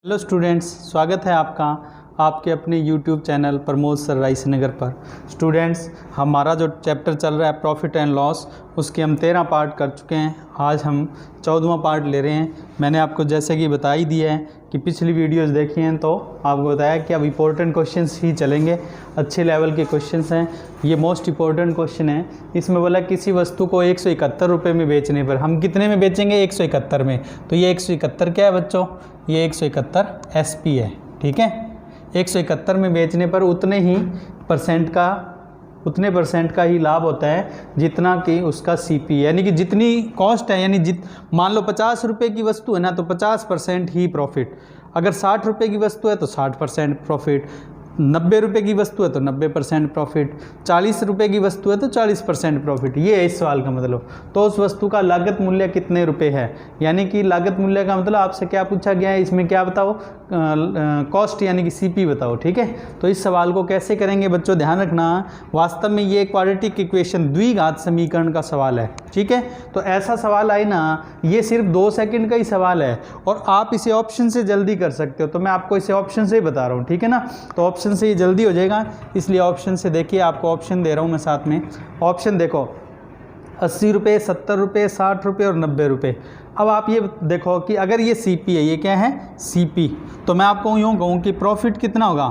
Hello students, स्वागत है आपका आपके अपने YouTube चैनल प्रमोद सर रायसीनगर पर। स्टूडेंट्स, हमारा जो चैप्टर चल रहा है प्रॉफिट एंड लॉस, उसके हम 13 पार्ट कर चुके हैं। आज हम 14वां पार्ट ले रहे हैं। मैंने आपको जैसे कि बता ही दिया है कि पिछली वीडियोस देखी हैं तो आपको बताया कि अब इम्पोर्टेंट क्वेश्चंस ही चलेंगे, अच्छे लेवल के क्वेश्चंस हैं। ये मोस्ट इम्पोर्टेंट क्वेश्चन है। इसमें बोला किसी वस्तु को 171 रुपये में बेचने पर हम कितने में बेचेंगे? 171 में। तो ये 171 क्या है बच्चों? ये 171 SP है। ठीक है, 171 में बेचने पर उतने परसेंट का ही लाभ होता है जितना कि उसका CP, यानी कि जितनी कॉस्ट है, यानी मान लो 50 रुपये की वस्तु है ना, तो 50% ही प्रॉफिट। अगर 60 रुपये की वस्तु है तो 60% प्रॉफिट, 90 रुपये की वस्तु है तो 90% प्रॉफिट, 40 रुपये की वस्तु है तो 40% प्रॉफिट। ये है इस सवाल का मतलब। तो उस वस्तु का लागत मूल्य कितने रुपए है, यानी कि लागत मूल्य का मतलब आपसे क्या पूछा गया है, इसमें क्या बताओ? कॉस्ट यानी कि CP बताओ। ठीक है, तो इस सवाल को कैसे करेंगे बच्चों, ध्यान रखना। वास्तव में ये क्वाड्रेटिक इक्वेशन, द्विघात समीकरण का सवाल है। ठीक है, तो ऐसा सवाल आए ना, ये सिर्फ 2 सेकंड का ही सवाल है और आप इसे ऑप्शन से जल्दी कर सकते हो। तो मैं आपको इसे ऑप्शन से ही बता रहा हूँ। ठीक है ना, तो ऑप्शन से ये जल्दी हो जाएगा, इसलिए ऑप्शन से देखिए। आपको ऑप्शन दे रहा हूँ मैं साथ में। ऑप्शन देखो, 80 रुपये, 70 रुपये, 60 रुपये और 90 रुपये। अब आप ये देखो कि अगर ये CP है, ये क्या है? CP। तो मैं आपको यूँ कहूँ कि प्रॉफिट कितना होगा?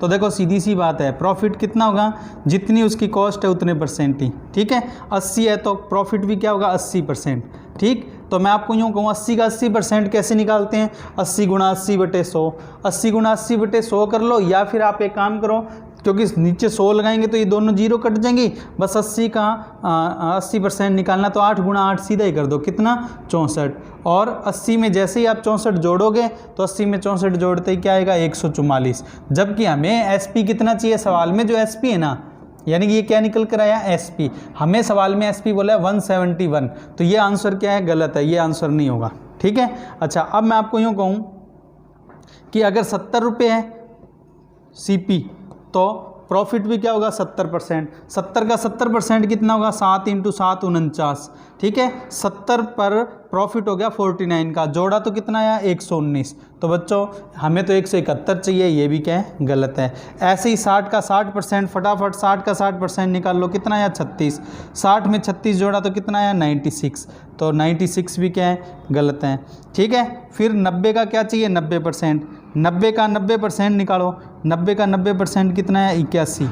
तो देखो सीधी सी बात है, प्रॉफिट कितना होगा? जितनी उसकी कॉस्ट है उतने परसेंट ही। ठीक है, 80 है तो प्रॉफिट भी क्या होगा? 80%। ठीक, तो मैं आपको यूँ कहूँ 80 का 80% कैसे निकालते हैं? 80 गुणा 80/100, 80 गुणा 80/100 कर लो, या फिर आप एक काम करो, क्योंकि नीचे 100 लगाएंगे तो ये दोनों जीरो कट जाएंगी। बस 80 का 80% निकालना, तो 8 गुणा 8 सीधा ही कर दो, कितना? 64। और 80 में जैसे ही आप 64 जोड़ोगे तो 80 में 64 जोड़ते ही क्या आएगा? 144। जबकि हमें SP कितना चाहिए? सवाल में जो SP है ना, यानी कि ये क्या निकल कर आया? SP। हमें सवाल में SP बोला है 171, तो ये आंसर क्या है? गलत है, ये आंसर नहीं होगा। ठीक है, अच्छा अब मैं आपको यूँ कहूँ कि अगर 70 रुपये है CP, तो प्रॉफिट भी क्या होगा? 70%। 70 का 70% कितना होगा? 7 × 7 49। ठीक है, 70 पर प्रॉफिट हो गया 49 का, जोड़ा तो कितना आया? 119। तो बच्चों हमें तो 171 चाहिए, ये भी क्या है? गलत है। ऐसे ही 60 का 60%, फटाफट 60 का 60% निकाल लो, कितना आया? 36। 60 में 36 जोड़ा तो कितना आया? 96। तो 96 भी क्या है? गलत है। ठीक है, फिर 90 का क्या चाहिए? 90%। 90 का 90% निकालो, 90 का 90% कितना है? 81।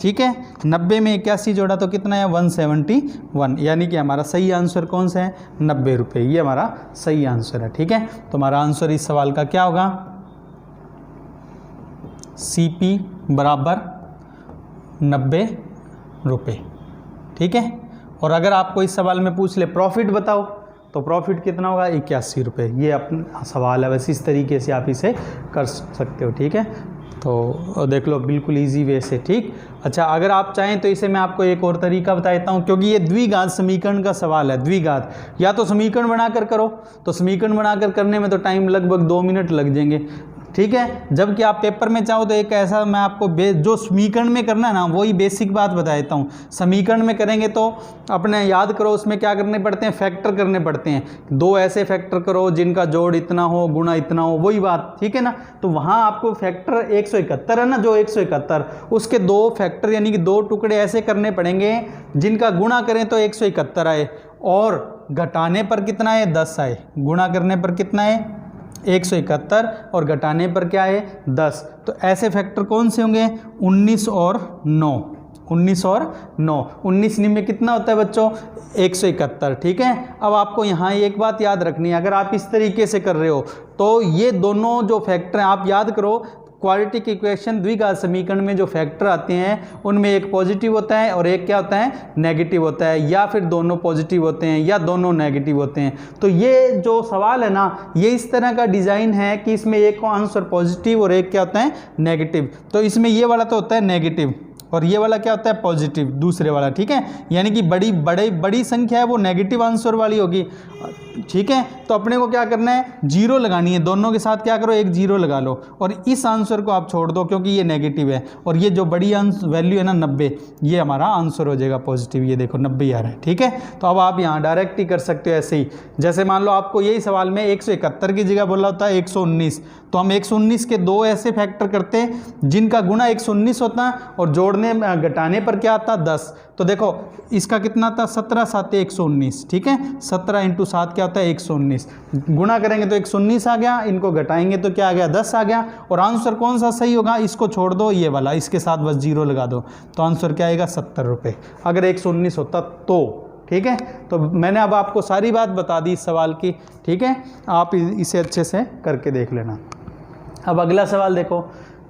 ठीक है, 90 में 81 जोड़ा तो कितना है? 171। यानी कि हमारा सही आंसर कौन सा है? 90 रुपये। ये हमारा सही आंसर है। ठीक है, तो हमारा आंसर इस सवाल का क्या होगा? CP बराबर 90 रुपये। ठीक है, और अगर आपको इस सवाल में पूछ ले प्रॉफिट बताओ, तो प्रॉफिट कितना होगा? 81 रुपये। ये अपना सवाल है, वैसे इस तरीके से आप इसे कर सकते हो। ठीक है, तो देख लो बिल्कुल इजी वे से। ठीक, अच्छा अगर आप चाहें तो इसे मैं आपको एक और तरीका बता देता हूँ, क्योंकि ये द्विघात समीकरण का सवाल है। द्विघात, या तो समीकरण बनाकर करो, तो समीकरण बनाकर करने में तो टाइम लगभग 2 मिनट लग जाएंगे। ठीक है, जबकि आप पेपर में चाहो तो एक ऐसा मैं आपको जो समीकरण में करना है ना, वही बेसिक बात बता देता हूँ। समीकरण में करेंगे तो अपने याद करो, उसमें क्या करने पड़ते हैं? फैक्टर करने पड़ते हैं। 2 ऐसे फैक्टर करो जिनका जोड़ इतना हो, गुणा इतना हो, वही बात। ठीक है ना, तो वहाँ आपको फैक्टर 171 है ना, जो 171, उसके 2 फैक्टर यानी कि 2 टुकड़े ऐसे करने पड़ेंगे जिनका गुणा करें तो 171 आए, और घटाने पर कितना है? 10 आए। गुणा करने पर कितना है? 171, और घटाने पर क्या है? 10। तो ऐसे फैक्टर कौन से होंगे? 19 और 9। 19 और 9, 19 में कितना होता है बच्चों? 171। ठीक है, अब आपको यहाँ एक बात याद रखनी है। अगर आप इस तरीके से कर रहे हो तो ये दोनों जो फैक्टर हैं, आप याद करो, क्वाड्रेटिक इक्वेशन द्विघात समीकरण में जो फैक्टर आते हैं उनमें एक पॉजिटिव होता है और एक क्या होता है? नेगेटिव होता है, या फिर दोनों पॉजिटिव होते हैं या दोनों नेगेटिव होते हैं। तो ये जो सवाल है ना, ये इस तरह का डिज़ाइन है कि इसमें एक को आंसर पॉजिटिव और एक क्या होता है? नेगेटिव। तो इसमें ये वाला तो होता है नेगेटिव, और ये वाला क्या होता है? पॉजिटिव, दूसरे वाला। ठीक है, यानी कि बड़ी संख्या है वो नेगेटिव आंसर वाली होगी, ठीक है। तो अपने को क्या करना है, जीरो लगानी है, दोनों के साथ क्या करो, एक जीरो लगा लो और इस आंसर को आप छोड़ दो क्योंकि ये नेगेटिव है और ये जो बड़ी वैल्यू है ना 90, ये हमारा आंसर हो जाएगा पॉजिटिव। ये देखो 90 आ रहा है, ठीक है। तो अब आप यहाँ डायरेक्ट ही कर सकते हो ऐसे ही। जैसे मान लो आपको यही सवाल में 171 की जगह बोला होता है 119, तो हम 119 के दो ऐसे फैक्टर करते हैं जिनका गुणा 119 होता है और जोड़ने घटाने पर क्या आता है 10। तो देखो इसका कितना था 17 7 119, ठीक है। 17 × 7 क्या होता है 119, गुणा करेंगे तो 119 आ गया, इनको घटाएंगे तो क्या आ गया 10 आ गया। और आंसर कौन सा सही होगा, इसको छोड़ दो, ये वाला, इसके साथ बस जीरो लगा दो, तो आंसर क्या आएगा 70 रुपये, अगर 119 होता तो, ठीक है। तो मैंने अब आपको सारी बात बता दी इस सवाल की, ठीक है। आप इसे अच्छे से करके देख लेना। अब अगला सवाल देखो,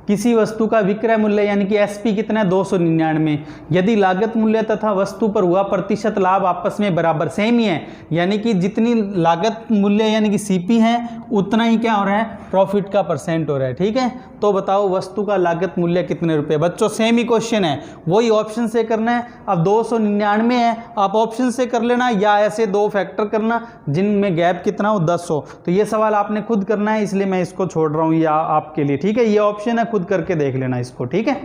किसी वस्तु का विक्रय मूल्य यानी कि एसपी कितना है 299, यदि लागत मूल्य तथा वस्तु पर हुआ प्रतिशत लाभ आपस में बराबर सेम ही है, यानी कि जितनी लागत मूल्य यानी कि सीपी है उतना ही क्या हो रहा है प्रॉफिट का परसेंट हो रहा है, ठीक है। तो बताओ वस्तु का लागत मूल्य कितने रुपए। बच्चों सेम ही क्वेश्चन है, वही ऑप्शन से करना है। अब 299 है, आप ऑप्शन से कर लेना या ऐसे दो फैक्टर करना जिनमें गैप कितना हो 10 हो। तो ये सवाल आपने खुद करना है, इसलिए मैं इसको छोड़ रहा हूँ या आपके लिए, ठीक है। ये ऑप्शन है, खुद करके देख लेना इसको, ठीक है।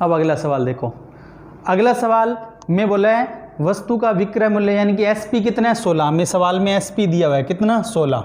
अब अगला सवाल देखो, अगला सवाल में बोला है वस्तु का विक्रय मूल्य यानी कि एसपी कितना है 16, में सवाल में एसपी दिया हुआ है कितना 16,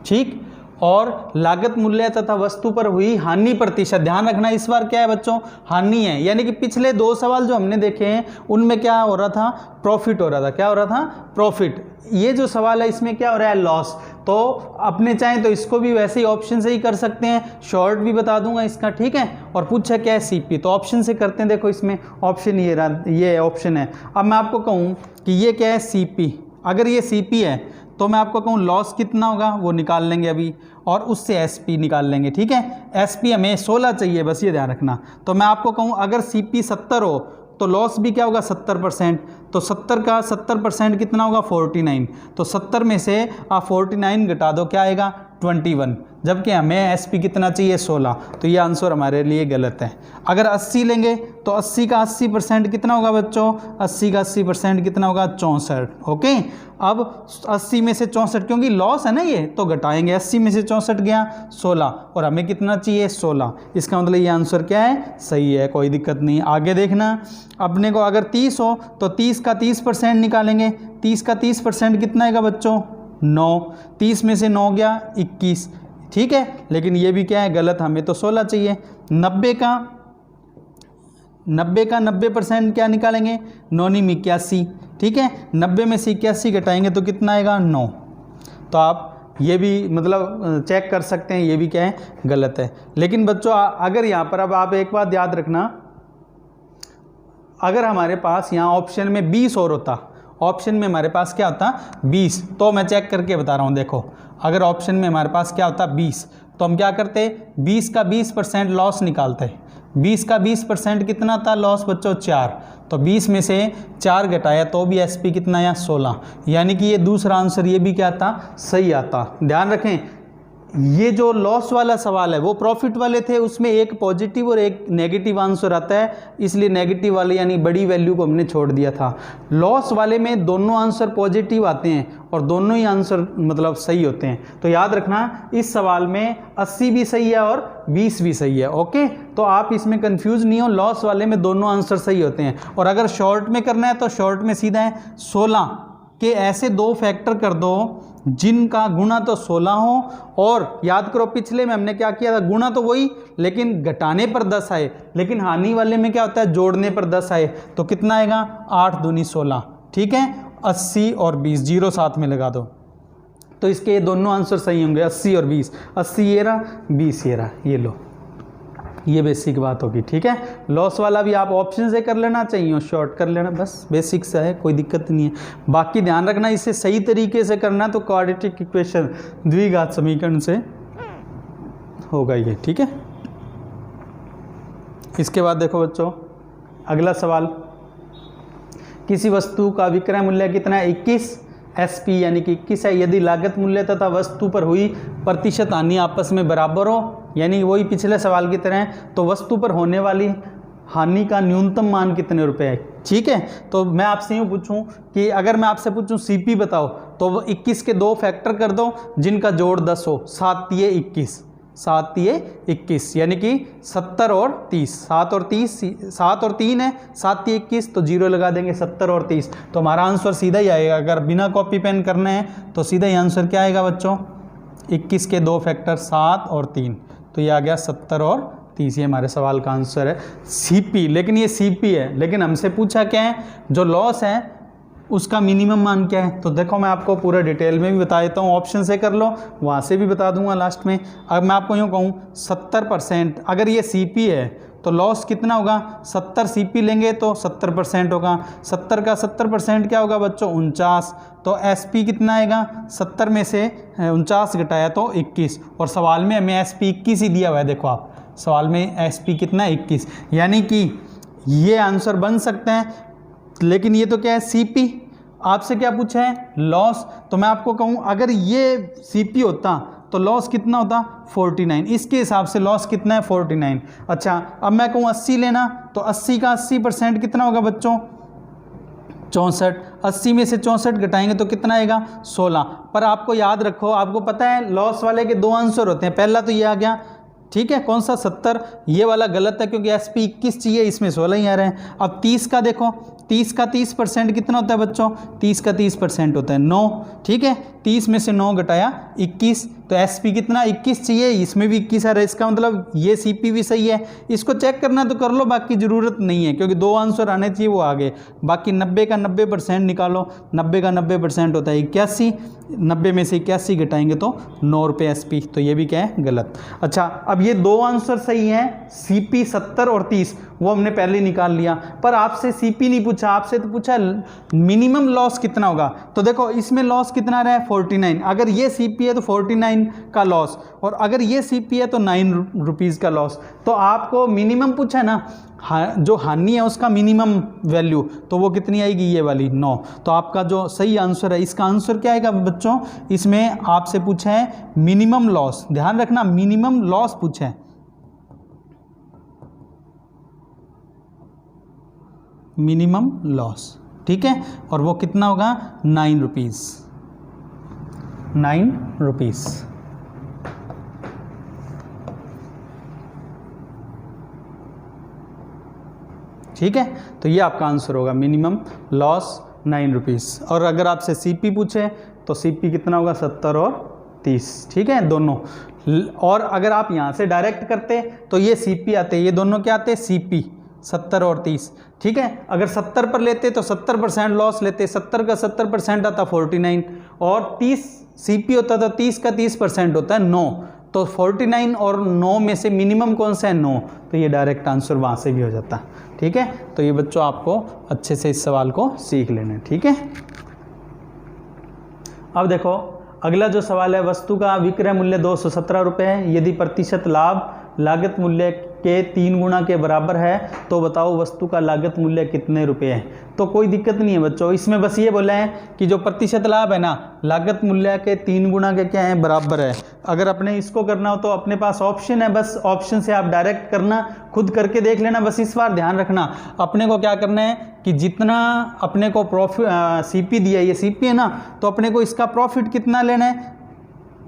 ठीक। और लागत मूल्य तथा वस्तु पर हुई हानि प्रतिशत, ध्यान रखना इस बार क्या है बच्चों हानि है, यानी कि पिछले दो सवाल जो हमने देखे हैं उनमें क्या हो रहा था प्रॉफिट हो रहा था, क्या हो रहा था प्रॉफिट। ये जो सवाल है इसमें क्या हो रहा है लॉस। तो अपने चाहें तो इसको भी वैसे ही ऑप्शन से ही कर सकते हैं, शॉर्ट भी बता दूंगा इसका, ठीक है। और पूछा क्या है सीपी, तो ऑप्शन से करते हैं। देखो इसमें ऑप्शन ये ऑप्शन है। अब मैं आपको कहूँ कि ये क्या है सीपी, अगर ये सीपी है तो मैं आपको कहूँ लॉस कितना होगा वो निकाल लेंगे अभी, और उससे एसपी निकाल लेंगे, ठीक है। एसपी हमें 16 चाहिए, बस ये ध्यान रखना। तो मैं आपको कहूँ अगर सीपी 70 हो तो लॉस भी क्या होगा 70%, तो 70 का 70% कितना होगा 49, तो 70 में से आप 49 घटा दो क्या आएगा 21, जबकि हमें एसपी कितना चाहिए 16, तो ये आंसर हमारे लिए गलत है। अगर 80 लेंगे तो 80 का 80% कितना होगा बच्चों, 80 का 80% कितना होगा 64, ओके। अब 80 में से 64 क्योंकि लॉस है ना ये, तो घटाएंगे, 80 में से 64 गया 16 और हमें कितना चाहिए 16, इसका मतलब ये आंसर क्या है सही है, कोई दिक्कत नहीं। आगे देखना, अपने को अगर 30 हो तो 30 का 30% निकालेंगे, 30 का 30% कितना आएगा बच्चों 9, 30 में से 9 गया 21, ठीक है। लेकिन ये भी क्या है गलत, हमें तो 16 चाहिए। 90 का 90% क्या निकालेंगे 9 × 81, ठीक है। 90 में से 81 घटाएंगे तो कितना आएगा 9। तो आप ये भी मतलब चेक कर सकते हैं, ये भी क्या है गलत है। लेकिन बच्चों अगर यहाँ पर अब आप एक बात याद रखना, अगर हमारे पास यहाँ ऑप्शन में 20 और होता, ऑप्शन में हमारे पास क्या होता 20, तो मैं चेक करके बता रहा हूँ। देखो अगर ऑप्शन में हमारे पास क्या होता 20, तो हम क्या करते 20 का 20% लॉस निकालते। 20 का 20% कितना था लॉस बच्चों 4, तो 20 में से 4 घटाया तो भी एसपी कितना आया 16, यानी कि ये दूसरा आंसर ये भी क्या आता सही आता। ध्यान रखें ये जो लॉस वाला सवाल है वो प्रॉफिट वाले थे, उसमें एक पॉजिटिव और एक नेगेटिव आंसर आता है, इसलिए नेगेटिव वाले यानी बड़ी वैल्यू को हमने छोड़ दिया था। लॉस वाले में दोनों आंसर पॉजिटिव आते हैं और दोनों ही आंसर मतलब सही होते हैं। तो याद रखना इस सवाल में 80 भी सही है और 20 भी सही है, ओके। तो आप इसमें कंफ्यूज नहीं हो, लॉस वाले में दोनों आंसर सही होते हैं। और अगर शॉर्ट में करना है तो शॉर्ट में सीधा है 16 के ऐसे दो फैक्टर कर दो जिनका गुणा तो 16 हो, और याद करो पिछले में हमने क्या किया था गुणा तो वही लेकिन घटाने पर 10 आए, लेकिन हानि वाले में क्या होता है जोड़ने पर 10 आए, तो कितना आएगा 8 दूनी 16, ठीक है। 80 और 20 जीरो साथ में लगा दो, तो इसके ये दोनों आंसर सही होंगे 80 और 20, 80 ये रहा 20 ये रहा, ये लो, ये बेसिक बात होगी, ठीक है। लॉस वाला भी आप ऑप्शन से कर लेना, चाहिए शॉर्ट कर लेना, बस बेसिक सा है, कोई दिक्कत नहीं है। बाकी ध्यान रखना इसे सही तरीके से करना तो क्वाड्रेटिक इक्वेशन द्विघात समीकरण से होगा ये, ठीक है। इसके बाद देखो बच्चों अगला सवाल, किसी वस्तु का विक्रय मूल्य कितना है 21, एसपी यानी कि 21 है, यदि लागत मूल्य तथा वस्तु पर हुई प्रतिशत हानि आपस में बराबर हो, यानी वही पिछले सवाल की तरह है, तो वस्तु पर होने वाली हानि का न्यूनतम मान कितने रुपए है। ठीक है, तो मैं आपसे यूँ पूछूं कि अगर मैं आपसे पूछूं सीपी बताओ, तो वो 21 के 2 फैक्टर कर दो जिनका जोड़ 10 हो। 7 तिये 21, 7 तिये 21 यानी कि 70 और 30, 7 और 3 है, 7 तिये 21 तो 0 लगा देंगे, 70 और 30 तो हमारा आंसर सीधा ही आएगा। अगर बिना कॉपी पेन करने हैं तो सीधा ही आंसर क्या आएगा बच्चों, 21 के 2 फैक्टर 7 और 3 तो ये आ गया 70 और 30। ये हमारे सवाल का आंसर है सीपी। लेकिन ये सीपी है, लेकिन हमसे पूछा क्या है, जो लॉस है उसका मिनिमम मान क्या है। तो देखो मैं आपको पूरा डिटेल में भी बता देता हूँ, ऑप्शन से कर लो, वहाँ से भी बता दूंगा लास्ट में। अब मैं आपको यूँ कहूँ 70% अगर ये सीपी है तो लॉस कितना होगा, 70 सीपी लेंगे तो 70% होगा, 70 का 70% क्या होगा बच्चों 49, तो एसपी कितना आएगा, 70 में से 49 घटाया तो 21, और सवाल में हमें एसपी 21 ही दिया हुआ है। देखो आप सवाल में एसपी कितना है 21, यानी कि ये आंसर बन सकते हैं। लेकिन ये तो क्या है सीपी, आपसे क्या पूछा है लॉस, तो मैं आपको कहूँ अगर ये सीपी होता तो लॉस कितना होता 49, इसके हिसाब से लॉस कितना है 49। अच्छा अब मैं कहूँ 80 लेना, तो 80 का 80% कितना होगा बच्चों 64, 80 में से 64 घटाएंगे तो कितना आएगा 16। पर आपको याद रखो, आपको पता है लॉस वाले के 2 आंसर होते हैं, पहला तो ये आ गया, ठीक है, कौन सा 70, ये वाला गलत है क्योंकि एसपी 21 चाहिए, इसमें 16 ही आ रहे हैं। अब 30 का देखो, 30 का 30% कितना होता है बच्चों, 30 का 30% होता है 9, ठीक है, 30 में से 9 घटाया 21, तो एसपी कितना 21 चाहिए, इसमें भी 21 आ रहा है, इसका मतलब ये सीपी भी सही है। इसको चेक करना तो कर लो, बाकी ज़रूरत नहीं है क्योंकि 2 आंसर आने चाहिए वो आगे। बाकी 90 का 90% निकालो, 90 का 90% होता है 81, 90 में से 81 घटाएंगे तो 9 रुपये एसपी, तो ये भी क्या है गलत। अच्छा अब ये 2 आंसर सही हैं, सीपी 70 और 30 वो हमने पहले निकाल लिया, पर आपसे सीपी नहीं पूछा, आपसे तो पूछा मिनिमम लॉस कितना होगा। तो देखो इसमें लॉस कितना रहा है 49, अगर ये सीपी है तो 49 का लॉस, और अगर ये सीपी है तो 9 रुपीज़ का लॉस। तो आपको मिनिमम पूछा है ना, जो हानि है उसका मिनिमम वैल्यू, तो वो कितनी आएगी ये वाली 9। तो आपका जो सही आंसर है, इसका आंसर क्या आएगा बच्चों, इसमें आपसे पूछा है मिनिमम लॉस, ध्यान रखना मिनिमम लॉस पूछा है, मिनिमम लॉस, ठीक है, और वो कितना होगा 9 रुपीज़, 9 रुपीज़। ठीक है, तो ये आपका आंसर होगा मिनिमम लॉस 9 रुपीज़। और अगर आपसे सीपी पूछे तो सीपी कितना होगा 70 और 30, ठीक है दोनों। और अगर आप यहाँ से डायरेक्ट करते तो ये सीपी आते, ये दोनों क्या आते सीपी 70 और 30, ठीक है। अगर 70 पर लेते तो 70% लॉस लेते, 70 का 70% आता 49, और 30 सीपी होता था, 30 का 30% होता है 9, तो 49 और 9 में से मिनिमम कौन सा है 9, तो ये डायरेक्ट आंसर वहाँ से भी हो जाता है, ठीक है। तो ये बच्चों आपको अच्छे से इस सवाल को सीख लेना है, ठीक है। अब देखो अगला जो सवाल है, वस्तु का विक्रय मूल्य 217 रुपये है, यदि प्रतिशत लाभ लागत मूल्य के 3 गुना के बराबर है तो बताओ वस्तु का लागत मूल्य कितने रुपए है। तो कोई दिक्कत नहीं है बच्चों, इसमें बस ये बोला है कि जो प्रतिशत लाभ है ना लागत मूल्य के 3 गुना के क्या है बराबर है। अगर अपने इसको करना हो तो अपने पास ऑप्शन है, बस ऑप्शन से आप डायरेक्ट करना, खुद करके देख लेना। बस इस बार ध्यान रखना अपने को क्या करना है कि जितना अपने को प्रॉफिट सीपी दिया, ये सीपी है ना, तो अपने को इसका प्रॉफिट कितना लेना है,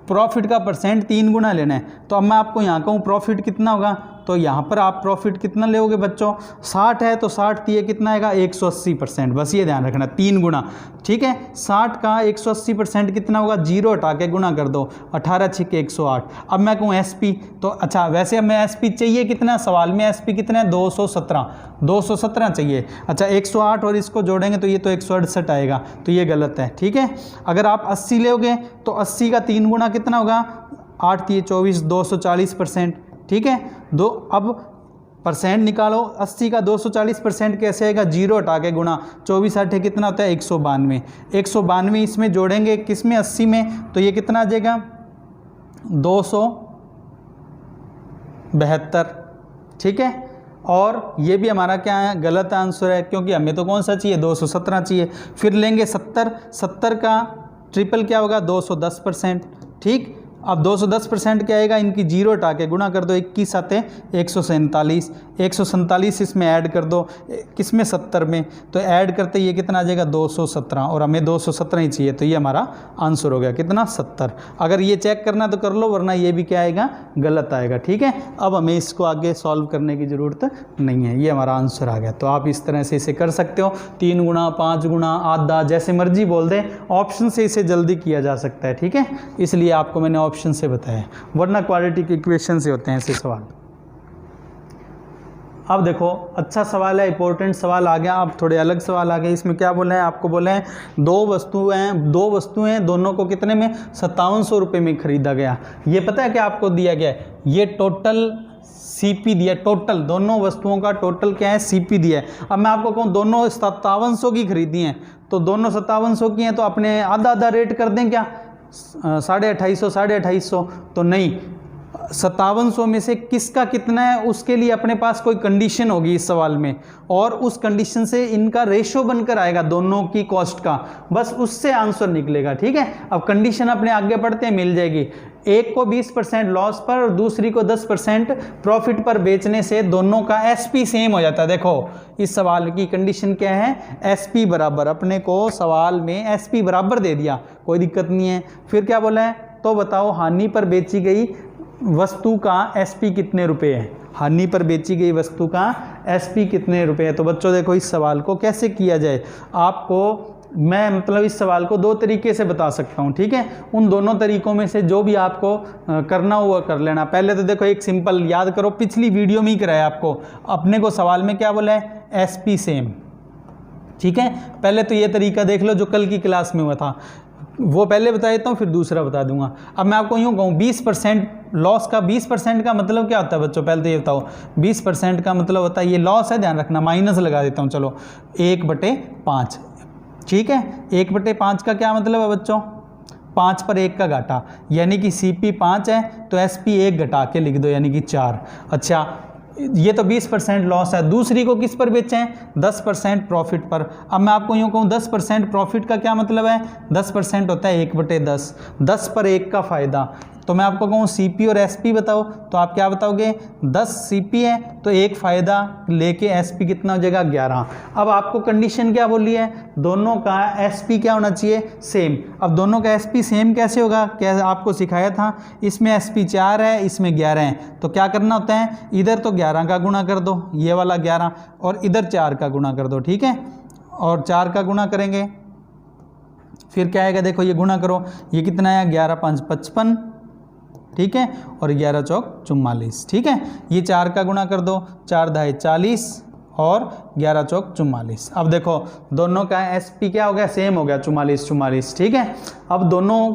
प्रॉफिट का परसेंट 3 गुना लेना है। तो अब मैं आपको यहाँ कहूँ प्रॉफिट कितना होगा, तो यहाँ पर आप प्रॉफिट कितना लेोगे बच्चों, 60 है तो 60 दिए कितना आएगा 180%, बस ये ध्यान रखना 3 गुना, ठीक है। 60 का 180% कितना होगा, 0 हटा के गुना कर दो, 18 छिके 108। अब मैं कहूँ एसपी, तो अच्छा वैसे हमें एसपी चाहिए कितना, सवाल में एसपी कितना है 217 चाहिए। अच्छा 108 और इसको जोड़ेंगे तो ये तो 168 आएगा, तो ये गलत है, ठीक है। अगर आप 80 लोगे तो 80 का 3 गुना कितना होगा, 8 तिये 24, 240%, ठीक है। अब परसेंट निकालो, 80 का 240% कैसे आएगा, 0 हटा के गुना, 24 8 कितना होता है 192, 192 इसमें जोड़ेंगे किस में 80 में, तो ये कितना आ जाएगा 272, ठीक है। और ये भी हमारा क्या है गलत आंसर है, क्योंकि हमें तो कौन सा चाहिए 217 चाहिए। फिर लेंगे 70 का ट्रिपल क्या होगा 210%, ठीक। अब 210% क्या आएगा, इनकी 0 हटा के गुणा कर दो, 21 आते 147, 147 इसमें ऐड कर दो, किसमें 70 में, तो ऐड करते ये कितना आ जाएगा 217, और हमें 217 ही चाहिए, तो ये हमारा आंसर हो गया कितना 70। अगर ये चेक करना तो कर लो, वरना ये भी क्या आएगा गलत आएगा। ठीक है, अब हमें इसको आगे सॉल्व करने की ज़रूरत नहीं है, ये हमारा आंसर आ गया। तो आप इस तरह से इसे कर सकते हो, 3 गुना, 5 गुना, आधा, जैसे मर्जी बोल दें, ऑप्शन से इसे जल्दी किया जा सकता है। ठीक है, इसलिए आपको मैंने ऑप्शन से बताया, वरना क्वाड्रेटिक इक्वेशन से होते हैं ऐसे सवाल। अब देखो अच्छा सवाल है, इंपॉर्टेंट सवाल आ गया। अब थोड़े अलग सवाल आ गए। इसमें क्या बोला है, आपको बोला है दो वस्तुएं दोनों को कितने में 5700 रुपये में खरीदा गया। ये पता है क्या आपको दिया गया है, ये टोटल सीपी दिया, टोटल दोनों वस्तुओं का टोटल क्या है सीपी दिया है। अब मैं आपको कहूँ दोनों 5700 की खरीदी हैं, तो दोनों 5700 की हैं, तो अपने आधा आधा रेट कर दें क्या, 2850 तो नहीं, 5700 में से किसका कितना है उसके लिए अपने पास कोई कंडीशन होगी इस सवाल में, और उस कंडीशन से इनका रेशो बनकर आएगा दोनों की कॉस्ट का, बस उससे आंसर निकलेगा। ठीक है, अब कंडीशन अपने आगे बढ़ते हैं, मिल जाएगी। एक को 20% लॉस पर और दूसरी को 10% प्रॉफिट पर बेचने से दोनों का एसपी सेम हो जाता है। देखो इस सवाल की कंडीशन क्या है, एसपी बराबर, अपने को सवाल में एसपी बराबर दे दिया, कोई दिक्कत नहीं है। फिर क्या बोला है, तो बताओ हानि पर बेची गई वस्तु का एसपी कितने रुपए है, हानि पर बेची गई वस्तु का एसपी कितने रुपए है। तो बच्चों देखो इस सवाल को कैसे किया जाए, आपको मैं मतलब इस सवाल को 2 तरीके से बता सकता हूँ। ठीक है, उन दोनों तरीकों में से जो भी आपको करना हुआ कर लेना। पहले तो देखो एक सिंपल याद करो, पिछली वीडियो में ही कराया आपको, अपने को सवाल में क्या बोला है, एसपी सेम। ठीक है, पहले तो ये तरीका देख लो जो कल की क्लास में हुआ था, वो पहले बता देता हूँ, फिर दूसरा बता दूंगा। अब मैं आपको यूँ कहूँ 20% लॉस का 20% का मतलब क्या होता है बच्चों, पहले तो ये बताओ 20% का मतलब होता है, ये लॉस है ध्यान रखना, माइनस लगा देता हूँ, चलो 1/5। ठीक है, 1/5 का क्या मतलब है बच्चों, 5 पर 1 का घाटा, यानी कि CP 5 है तो SP 1 घटा के लिख दो, यानी कि 4। अच्छा, ये तो 20% लॉस है। दूसरी को किस पर बेचें, 10% प्रॉफिट पर। अब मैं आपको यूँ कहूँ 10% प्रॉफिट का क्या मतलब है, 10% होता है 1/10, 10 पर 1 का फ़ायदा। तो मैं आपको कहूँ CP और SP बताओ, तो आप क्या बताओगे, 10 CP है तो 1 फ़ायदा लेके SP कितना हो जाएगा 11। अब आपको कंडीशन क्या बोली है, दोनों का SP क्या होना चाहिए, सेम। अब दोनों का SP सेम कैसे होगा, क्या आपको सिखाया था, इसमें SP 4 है, इसमें 11 है, तो क्या करना होता है, इधर तो 11 का गुणा कर दो, ये वाला 11, और इधर 4 का गुणा कर दो। ठीक है, और 4 का गुणा करेंगे फिर क्या आएगा, देखो ये गुणा करो, ये कितना आया 11 5 55, ठीक है, और 11 चौक 44। ठीक है, ये 4 का गुणा कर दो, 4 दाए 40 और 11 चौक 44। अब देखो दोनों का SP क्या हो गया, सेम हो गया, 44। ठीक है, अब दोनों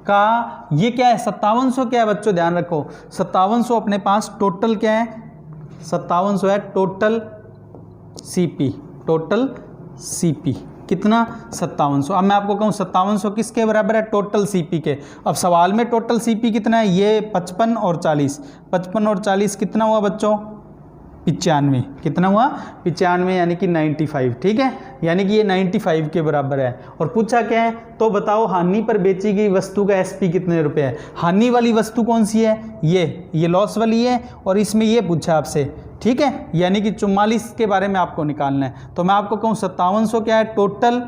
का ये क्या है, 5700 क्या है बच्चों, ध्यान रखो 5700 अपने पास टोटल क्या है, 5700 है टोटल CP कितना 5700। अब मैं आपको कहूँ 5700 किसके बराबर है, टोटल CP के। अब सवाल में टोटल CP कितना है, ये 55 और 40, 55 और 40 कितना हुआ बच्चों, 95। कितना हुआ, 95, यानी कि 95। ठीक है, यानी कि ये 95 के बराबर है। और पूछा क्या है, तो बताओ हानि पर बेची गई वस्तु का SP कितने रुपए है। हानि वाली वस्तु कौन सी है, ये लॉस वाली है, और इसमें ये पूछा आपसे। ठीक है, यानी कि 44 के बारे में आपको निकालना है। तो मैं आपको कहूँ 5700 क्या है टोटल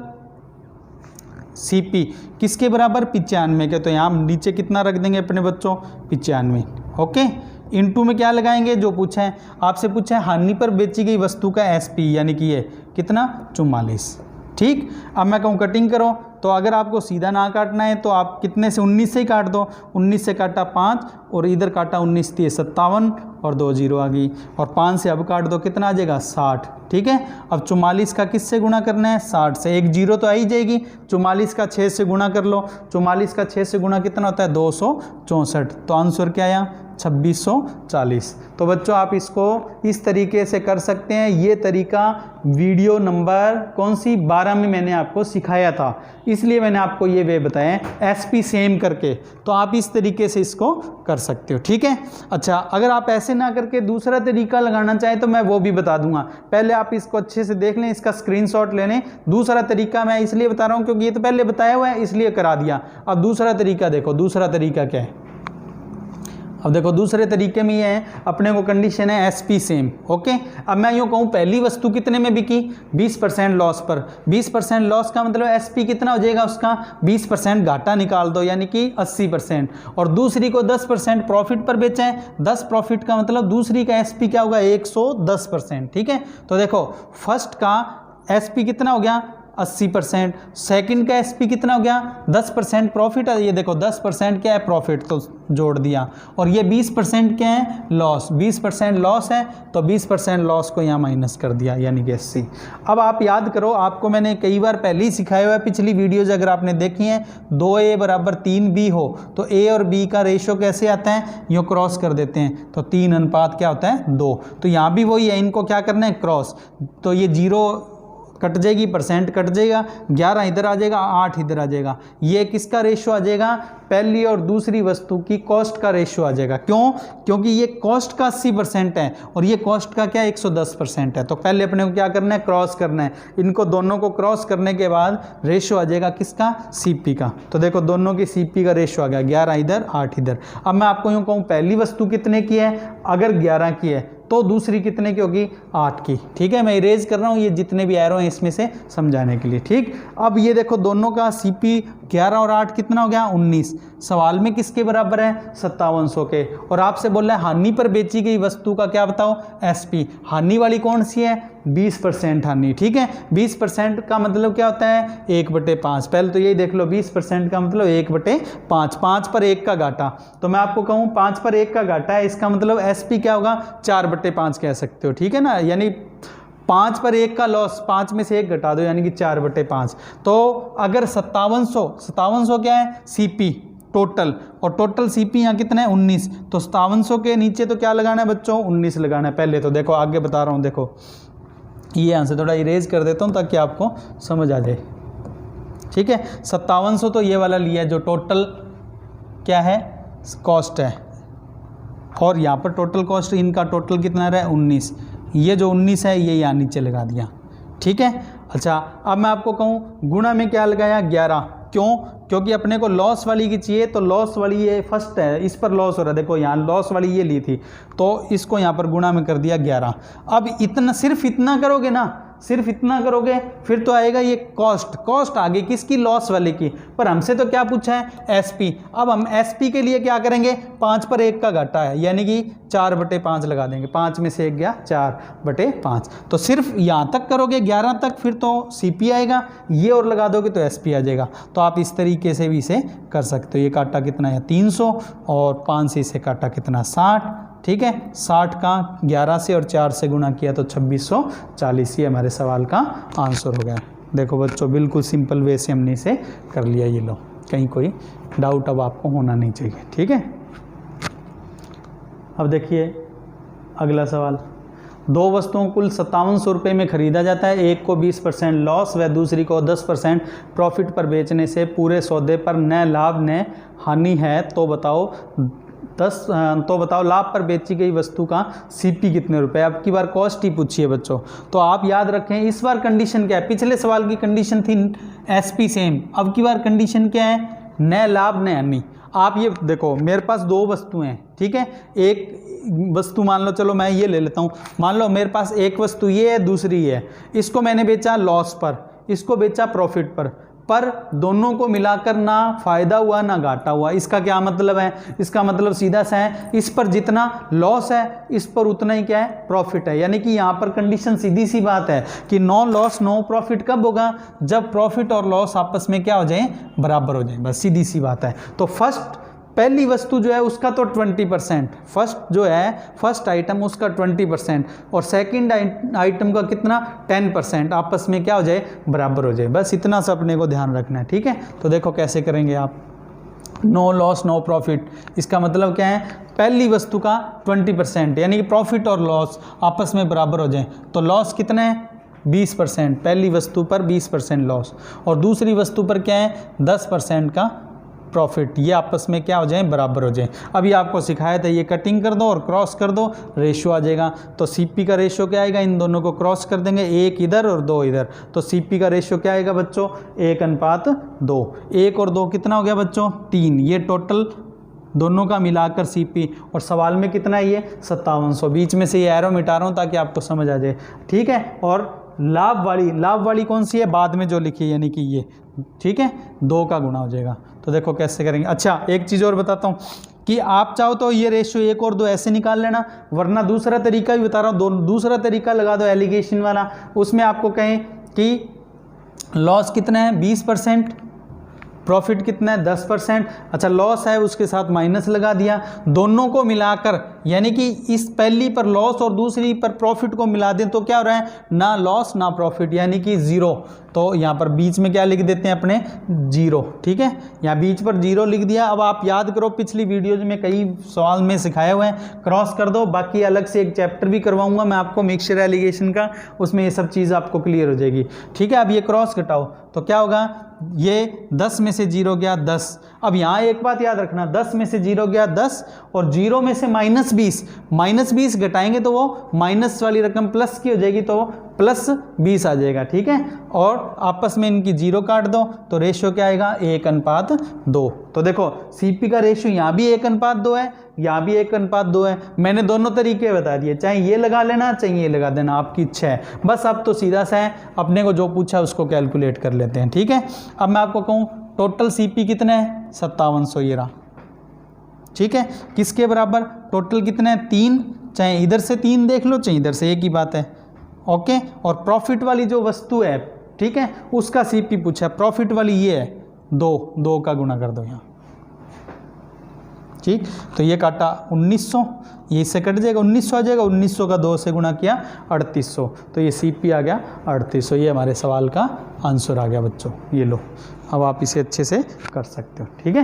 CP किसके बराबर, 95 के। तो यहाँ नीचे कितना रख देंगे अपने बच्चों, 95। ओके, इनटू में क्या लगाएंगे, जो पूछा है आपसे, पूछा है हानि पर बेची गई वस्तु का SP, यानी कि ये कितना 44। ठीक, अब मैं कहूँ कटिंग करो, तो अगर आपको सीधा ना काटना है तो आप कितने से 19 से ही काट दो, 19 से काटा 5 और इधर काटा 19 थी 57 और 2 0 आ गई, और 5 से अब काट दो, कितना आ जाएगा 60। ठीक है, अब 44 का किससे गुणा करना है, 60 से, 1 0 तो आ ही जाएगी, 44 का 6 से गुणा कर लो, 44 का 6 से गुणा कितना होता है 264। तो आंसर क्या आया 2640। तो बच्चों आप इसको इस तरीके से कर सकते हैं। ये तरीका वीडियो नंबर कौन सी 12 में मैंने आपको सिखाया था, इसलिए मैंने आपको ये वे बताए SP सेम करके। तो आप इस तरीके से इसको कर सकते हो। ठीक है, अच्छा अगर आप ऐसे ना करके दूसरा तरीका लगाना चाहें तो मैं वो भी बता दूंगा, पहले आप इसको अच्छे से देख लें, इसका स्क्रीनशॉट ले लें। दूसरा तरीका मैं इसलिए बता रहा हूँ क्योंकि ये तो पहले बताया हुआ है, इसलिए करा दिया। अब दूसरा तरीका देखो, दूसरा तरीका क्या है। अब देखो दूसरे तरीके में ये है, अपने को कंडीशन है SP सेम, ओके। अब मैं यूँ कहूँ पहली वस्तु कितने में बिकी, 20% लॉस पर। 20% लॉस का मतलब SP कितना हो जाएगा उसका, 20% घाटा निकाल दो यानी कि 80%। और दूसरी को 10% प्रॉफिट पर बेचा है, 10 प्रॉफिट का मतलब दूसरी का SP क्या होगा, 110%, ठीक है। तो देखो फर्स्ट का SP कितना हो गया, 80%, सेकंड का SP कितना हो गया, 10% प्रॉफिट है, ये देखो 10% क्या है प्रॉफिट, तो जोड़ दिया। और ये 20% क्या है, लॉस, 20% लॉस है तो 20% लॉस को यहाँ माइनस कर दिया यानी कि 80। अब आप याद करो, आपको मैंने कई बार पहले ही सिखाया हुआ है, पिछली वीडियोज अगर आपने देखी हैं, 2A = 3B हो तो A और B का रेशो कैसे आता है, यूँ क्रॉस कर देते हैं तो 3 अनुपात क्या होता है, 2। तो यहाँ भी वही है, इनको क्या करना है, क्रॉस। तो ये 0 कट जाएगी, परसेंट कट जाएगा, 11 इधर आ जाएगा, 8 इधर आ जाएगा। ये किसका रेशो आ जाएगा, पहली और दूसरी वस्तु की कॉस्ट का रेशो आ जाएगा। क्यों, क्योंकि ये कॉस्ट का 80% है और ये कॉस्ट का क्या 110% है। तो पहले अपने को क्या करना है, क्रॉस करना है। इनको दोनों को क्रॉस करने के बाद रेशो आ जाएगा किसका, CP का। तो देखो दोनों की CP का रेशो आ गया, 11 इधर 8 इधर। अब मैं आपको यूँ कहूँ पहली वस्तु कितने की है, अगर 11 की है तो दूसरी कितने की होगी, 8 की, ठीक है। मैं इरेज कर रहा हूँ ये जितने भी एरो हैं इसमें से समझाने के लिए, ठीक। अब ये देखो दोनों का CP 11 और 8 कितना हो गया, 19। सवाल में किसके बराबर है, 5700 के। और आपसे बोल रहा है हानि पर बेची गई वस्तु का क्या बताओ, SP। हानि वाली कौन सी है, 20% हानि, ठीक है। 20% का मतलब क्या होता है, 1/5। पहले तो यही देख लो, 20% का मतलब 1/5, 5 पर 1 का घाटा। तो मैं आपको कहूँ 5 पर 1 का घाटा है, इसका मतलब SP क्या होगा, 4/5 कह सकते हो, ठीक है ना। यानी 5 पर 1 का लॉस, 5 में से 1 घटा दो यानी कि 4/5। तो अगर 5700 क्या है, CP टोटल, और टोटल CP यहाँ कितना है, 19। तो 5700 के नीचे तो क्या लगाना है बच्चों, 19 लगाना है। पहले तो देखो आगे बता रहा हूँ, देखो ये यहाँ से थोड़ा इरेज कर देता हूँ ताकि आपको समझ आ जाए, ठीक है। 5700 तो ये वाला लिया है जो टोटल क्या है, कॉस्ट है। और यहाँ पर टोटल कॉस्ट इनका टोटल कितना रहा है, 19। ये जो 19 है ये यहाँ नीचे लगा दिया, ठीक है। अच्छा अब मैं आपको कहूँ गुणा में क्या लगाया, 11। क्यों, क्योंकि अपने को लॉस वाली की चाहिए, तो लॉस वाली ये फर्स्ट है, इस पर लॉस हो रहा है। देखो यहाँ लॉस वाली ये ली थी तो इसको यहाँ पर गुणा में कर दिया 11। अब इतना, सिर्फ इतना करोगे ना, सिर्फ इतना करोगे फिर तो आएगा ये कॉस्ट आ गई किसकी, लॉस वाले की। पर हमसे तो क्या पूछा है, SP। अब हम SP के लिए क्या करेंगे, 5 पर 1 का घाटा है यानी कि 4/5 लगा देंगे। 5 में से 1 गया, 4/5। तो सिर्फ यहाँ तक करोगे 11 तक, फिर तो CP आएगा, ये और लगा दोगे तो SP आ जाएगा। तो आप इस तरीके से भी इसे कर सकते हो। ये काटा कितना है, 300, और 5 से इसे काटा कितना, 60, ठीक है। 60 का 11 से और 4 से गुणा किया तो 2640। ये हमारे सवाल का आंसर हो गया। देखो बच्चों बिल्कुल सिंपल वे से हमने इसे कर लिया। ये लो, कहीं कोई डाउट अब आपको होना नहीं चाहिए, ठीक है। अब देखिए अगला सवाल, 2 वस्तुओं कुल 5700 रुपये में खरीदा जाता है। एक को 20% लॉस व दूसरी को 10% प्रॉफिट पर बेचने से पूरे सौदे पर न लाभ न हानि है। तो बताओ लाभ पर बेची गई वस्तु का CP कितने रुपए। अब की बार कॉस्ट ही पूछी है बच्चों, तो आप याद रखें इस बार कंडीशन क्या है। पिछले सवाल की कंडीशन थी SP सेम, अब की बार कंडीशन क्या है, न लाभ न हानि। आप ये देखो मेरे पास 2 वस्तुएं हैं, ठीक है। एक वस्तु मान लो, चलो मैं ये ले लेता हूँ, मान लो मेरे पास एक वस्तु ये है, दूसरी ये है। इसको मैंने बेचा लॉस पर, इसको बेचा प्रॉफिट पर दोनों को मिलाकर ना फायदा हुआ ना घाटा हुआ। इसका क्या मतलब है, इसका मतलब सीधा सा है, इस पर जितना लॉस है इस पर उतना ही क्या है, प्रॉफिट है। यानी कि यहाँ पर कंडीशन सीधी सी बात है कि नो लॉस नो प्रॉफिट कब होगा, जब प्रॉफिट और लॉस आपस में क्या हो जाए, बराबर हो जाए। बस सीधी सी बात है। तो पहली वस्तु जो है उसका तो 20%, फर्स्ट आइटम उसका 20% और सेकंड आइटम का कितना, 10%, आपस में क्या हो जाए, बराबर हो जाए। बस इतना सा अपने को ध्यान रखना है, ठीक है। तो देखो कैसे करेंगे आप, नो लॉस नो प्रॉफिट, इसका मतलब क्या है, पहली वस्तु का 20% यानी कि प्रॉफिट और लॉस आपस में बराबर हो जाए। तो लॉस कितना है, 20%, पहली वस्तु पर 20% लॉस और दूसरी वस्तु पर क्या है, 10% का प्रॉफिट। ये आपस में क्या हो जाए, बराबर हो जाए। अभी आपको सिखाया था, ये कटिंग कर दो और क्रॉस कर दो, रेशो आ जाएगा। तो CP का रेशो क्या आएगा, इन दोनों को क्रॉस कर देंगे, 1 इधर और 2 इधर। तो CP का रेशो क्या आएगा बच्चों, 1:2। 1 और 2 कितना हो गया बच्चों, 3। ये टोटल दोनों का मिलाकर सीपी, और सवाल में कितना है ये 5700। बीच में से ये एरो मिटा रहा हूँ ताकि आपको समझ आ जाए, ठीक है। और लाभ वाली कौन सी है, बाद में जो लिखी है, यानी कि ये, ठीक है, 2 का गुणा हो जाएगा। तो देखो कैसे करेंगे। अच्छा एक चीज़ और बताता हूँ कि आप चाहो तो ये रेशियो 1 और 2 ऐसे निकाल लेना, वरना दूसरा तरीका भी बता रहा हूँ, दूसरा तरीका लगा दो एलिगेशन वाला। उसमें आपको कहें कि लॉस कितना है 20%, प्रॉफिट कितना है 10%। अच्छा लॉस है उसके साथ माइनस लगा दिया, दोनों को मिलाकर, यानी कि इस पहली पर लॉस और दूसरी पर प्रॉफिट को मिला दें तो क्या हो रहा है, ना लॉस ना प्रॉफिट, यानी कि 0। तो यहाँ पर बीच में क्या लिख देते हैं अपने 0, ठीक है, यहाँ बीच पर 0 लिख दिया। अब आप याद करो पिछली वीडियोज में कई सवाल में सिखाए हुए हैं, क्रॉस कर दो। बाकी अलग से एक चैप्टर भी करवाऊंगा मैं आपको मिक्सचर एलिगेशन का, उसमें ये सब चीज़ आपको क्लियर हो जाएगी, ठीक है। अब ये क्रॉस घटाओ तो क्या होगा, ये 10 में से 0 गया 10। अब यहाँ एक बात याद रखना, 10 में से 0 गया 10 और 0 में से -20 घटाएंगे तो वो माइनस वाली रकम प्लस की हो जाएगी, तो +20 आ जाएगा, ठीक है। और आपस में इनकी 0 काट दो तो रेशियो क्या आएगा 1:2। तो देखो सीपी का रेशियो यहाँ भी 1:2 है, यहाँ भी 1:2 है। मैंने दोनों तरीके बता दिए, चाहे ये लगा लेना चाहे ये लगा देना, आपकी इच्छा है। बस अब तो सीधा सा है, अपने को जो पूछा उसको कैलकुलेट कर लेते हैं, ठीक है। अब मैं आपको कहूँ टोटल सीपी कितना है 5700, ये रहा, ठीक है। किसके बराबर, टोटल कितना है 3, चाहे इधर से 3 देख लो चाहे इधर से, एक ही बात है, ओके। और प्रॉफिट वाली जो वस्तु है, ठीक है, उसका सीपी पूछा, प्रॉफिट वाली ये है 2 का गुणा कर दो यहाँ, ठीक। तो ये काटा 1900, ये इससे कट जाएगा 1900 आ जाएगा, 1900 का 2 से गुणा किया 3800, तो ये सीपी आ गया 3800। ये हमारे सवाल का आंसर आ गया बच्चों, ये लो। अब आप इसे अच्छे से कर सकते हो, ठीक है।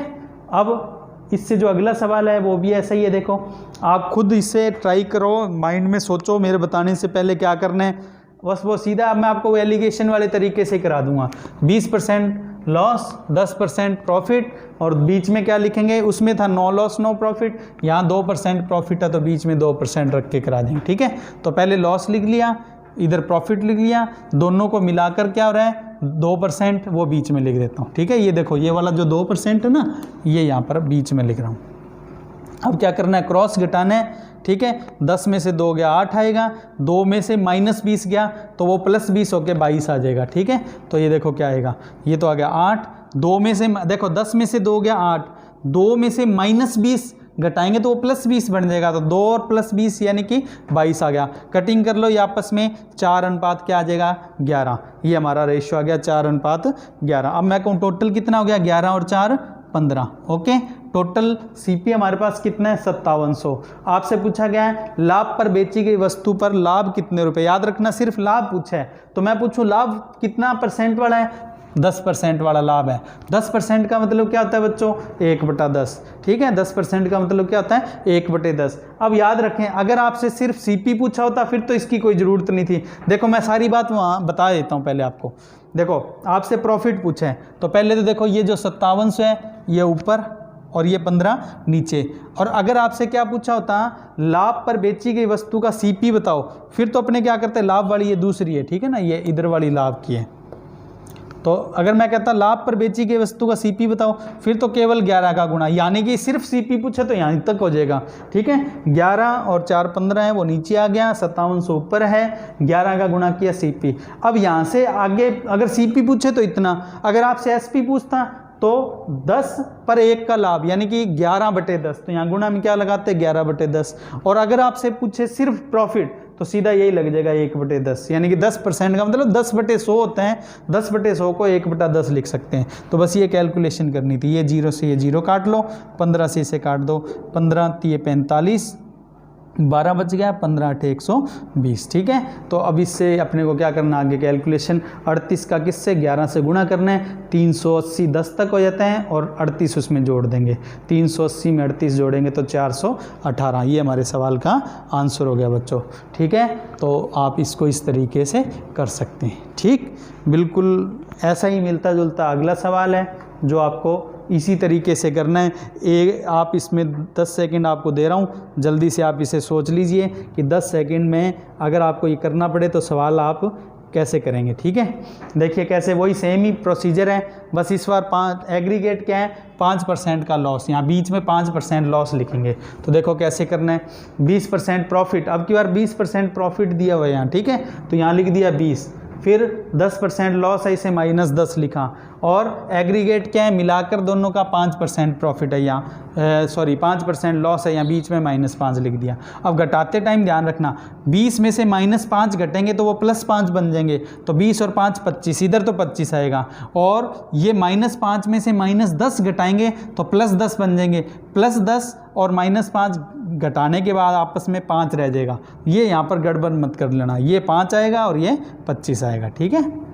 अब इससे जो अगला सवाल है वो भी ऐसा ही है, देखो आप खुद इसे ट्राई करो, माइंड में सोचो मेरे बताने से पहले क्या करना है, बस वो सीधा मैं आपको एलिगेशन वाले तरीके से करा दूंगा। 20% लॉस 10% प्रॉफिट, और बीच में क्या लिखेंगे, उसमें था नो लॉस नो प्रॉफिट, यहाँ 2% प्रॉफिट है तो बीच में 2% रख के करा देंगे, ठीक है। तो पहले लॉस लिख लिया, इधर प्रॉफिट लिख लिया, दोनों को मिलाकर क्या हो रहा है 2%, वो बीच में लिख देता हूँ, ठीक है। ये देखो ये वाला जो 2% है ना, ये यहाँ पर बीच में लिख रहा हूँ। अब क्या करना है, क्रॉस घटाना है, ठीक है। 10 में से 2 गया 8 आएगा, 2 में से -20 गया तो वो +20 होके 22 आ जाएगा, ठीक है। तो ये देखो क्या आएगा, ये तो आ गया 8, 2 में से देखो 10 में से 2 गया 8, 2 में से -20 घटाएंगे तो वो +20 बन जाएगा, तो 2 और +20 यानी कि 22 आ गया। कटिंग कर लो ये आपस में, 4 क्या आ जाएगा 11, ये हमारा रेशियो आ गया 4:11। अब मैं कहूँ टोटल कितना हो गया, 11 और 4 15, ओके। टोटल सीपी हमारे पास कितना है 5700। आपसे पूछा गया है लाभ पर बेची गई वस्तु पर लाभ कितने रुपए, याद रखना सिर्फ लाभ पूछा है, तो मैं पूछूं लाभ कितना % वाला है, 10% वाला लाभ है। 10% का मतलब क्या होता है बच्चों 1/10, ठीक है। 10% का मतलब क्या होता है 1/10। अब याद रखें अगर आपसे सिर्फ सीपी पूछा होता फिर तो इसकी कोई ज़रूरत नहीं थी। देखो मैं सारी बात वहाँ बता देता हूँ पहले आपको। देखो आपसे प्रॉफिट पूछा है तो पहले तो देखो ये जो 5700 है ये ऊपर और ये 15 नीचे। और अगर आपसे क्या पूछा होता लाभ पर बेची गई वस्तु का सीपी बताओ, फिर तो अपने क्या करते हैं लाभ वाली ये दूसरी है, ठीक है ना, ये इधर वाली लाभ की है। तो अगर मैं कहता लाभ पर बेची गई वस्तु का सीपी बताओ, फिर तो केवल 11 का गुणा, यानी कि सिर्फ सीपी पूछे तो यहाँ तक हो जाएगा, ठीक है। 11 और 4 15 है वो नीचे आ गया, 5700 ऊपर है, 11 का गुणा किया सीपी। अब यहाँ से आगे अगर सीपी पूछे तो इतना, अगर आपसे एसपी पूछता तो 10 पर 1 का लाभ यानी कि 11/10, तो यहाँ गुणा में क्या लगाते हैं 11/10। और अगर आपसे पूछे सिर्फ प्रॉफिट तो सीधा यही लग जाएगा 1/10, यानी कि 10% का मतलब 10/100 होता है, 10/100 को 1/10 लिख सकते हैं। तो बस ये कैलकुलेशन करनी थी। ये 0 से ये 0 काट लो, 15 से इसे काट दो, 15 ये 45, 12 बच गया, 15 8 120, ठीक है। तो अब इससे अपने को क्या करना आगे कैलकुलेशन, 38 का किससे 11 से गुणा करना है, 380 10 तक हो जाता है और 38 उसमें जोड़ देंगे, 380 में 38 जोड़ेंगे तो 418। ये हमारे सवाल का आंसर हो गया बच्चों, ठीक है। तो आप इसको इस तरीके से कर सकते हैं, ठीक। बिल्कुल ऐसा ही मिलता जुलता अगला सवाल है जो आपको इसी तरीके से करना है। आप इसमें 10 सेकंड आपको दे रहा हूँ, जल्दी से आप इसे सोच लीजिए कि 10 सेकंड में अगर आपको ये करना पड़े तो सवाल आप कैसे करेंगे, ठीक है। देखिए कैसे, वही सेम ही प्रोसीजर है, बस इस बार 5 एग्रीगेट क्या है 5% का लॉस, यहाँ बीच में 5% लॉस लिखेंगे। तो देखो कैसे करना है, 20% प्रॉफिट, अब की बार 20% प्रॉफिट दिया हुआ है यहाँ, ठीक है, तो यहाँ लिख दिया 20, फिर 10% लॉस है, इसे -10 लिखा, और एग्रीगेट क्या है मिलाकर दोनों का 5% प्रॉफिट है यहाँ, सॉरी 5% लॉस है यहाँ, बीच में -5 लिख दिया। अब घटाते टाइम ध्यान रखना, 20 में से -5 घटेंगे तो वो +5 बन जाएंगे, तो 20 और 5 25, इधर तो 25 आएगा, और ये -5 में से -10 घटाएंगे तो +10 बन जाएंगे, +10 और -5 घटाने के बाद आपस में 5 रह जाएगा। ये यहाँ पर गड़बड़ मत कर लेना, ये 5 आएगा और ये 25 आएगा, ठीक है।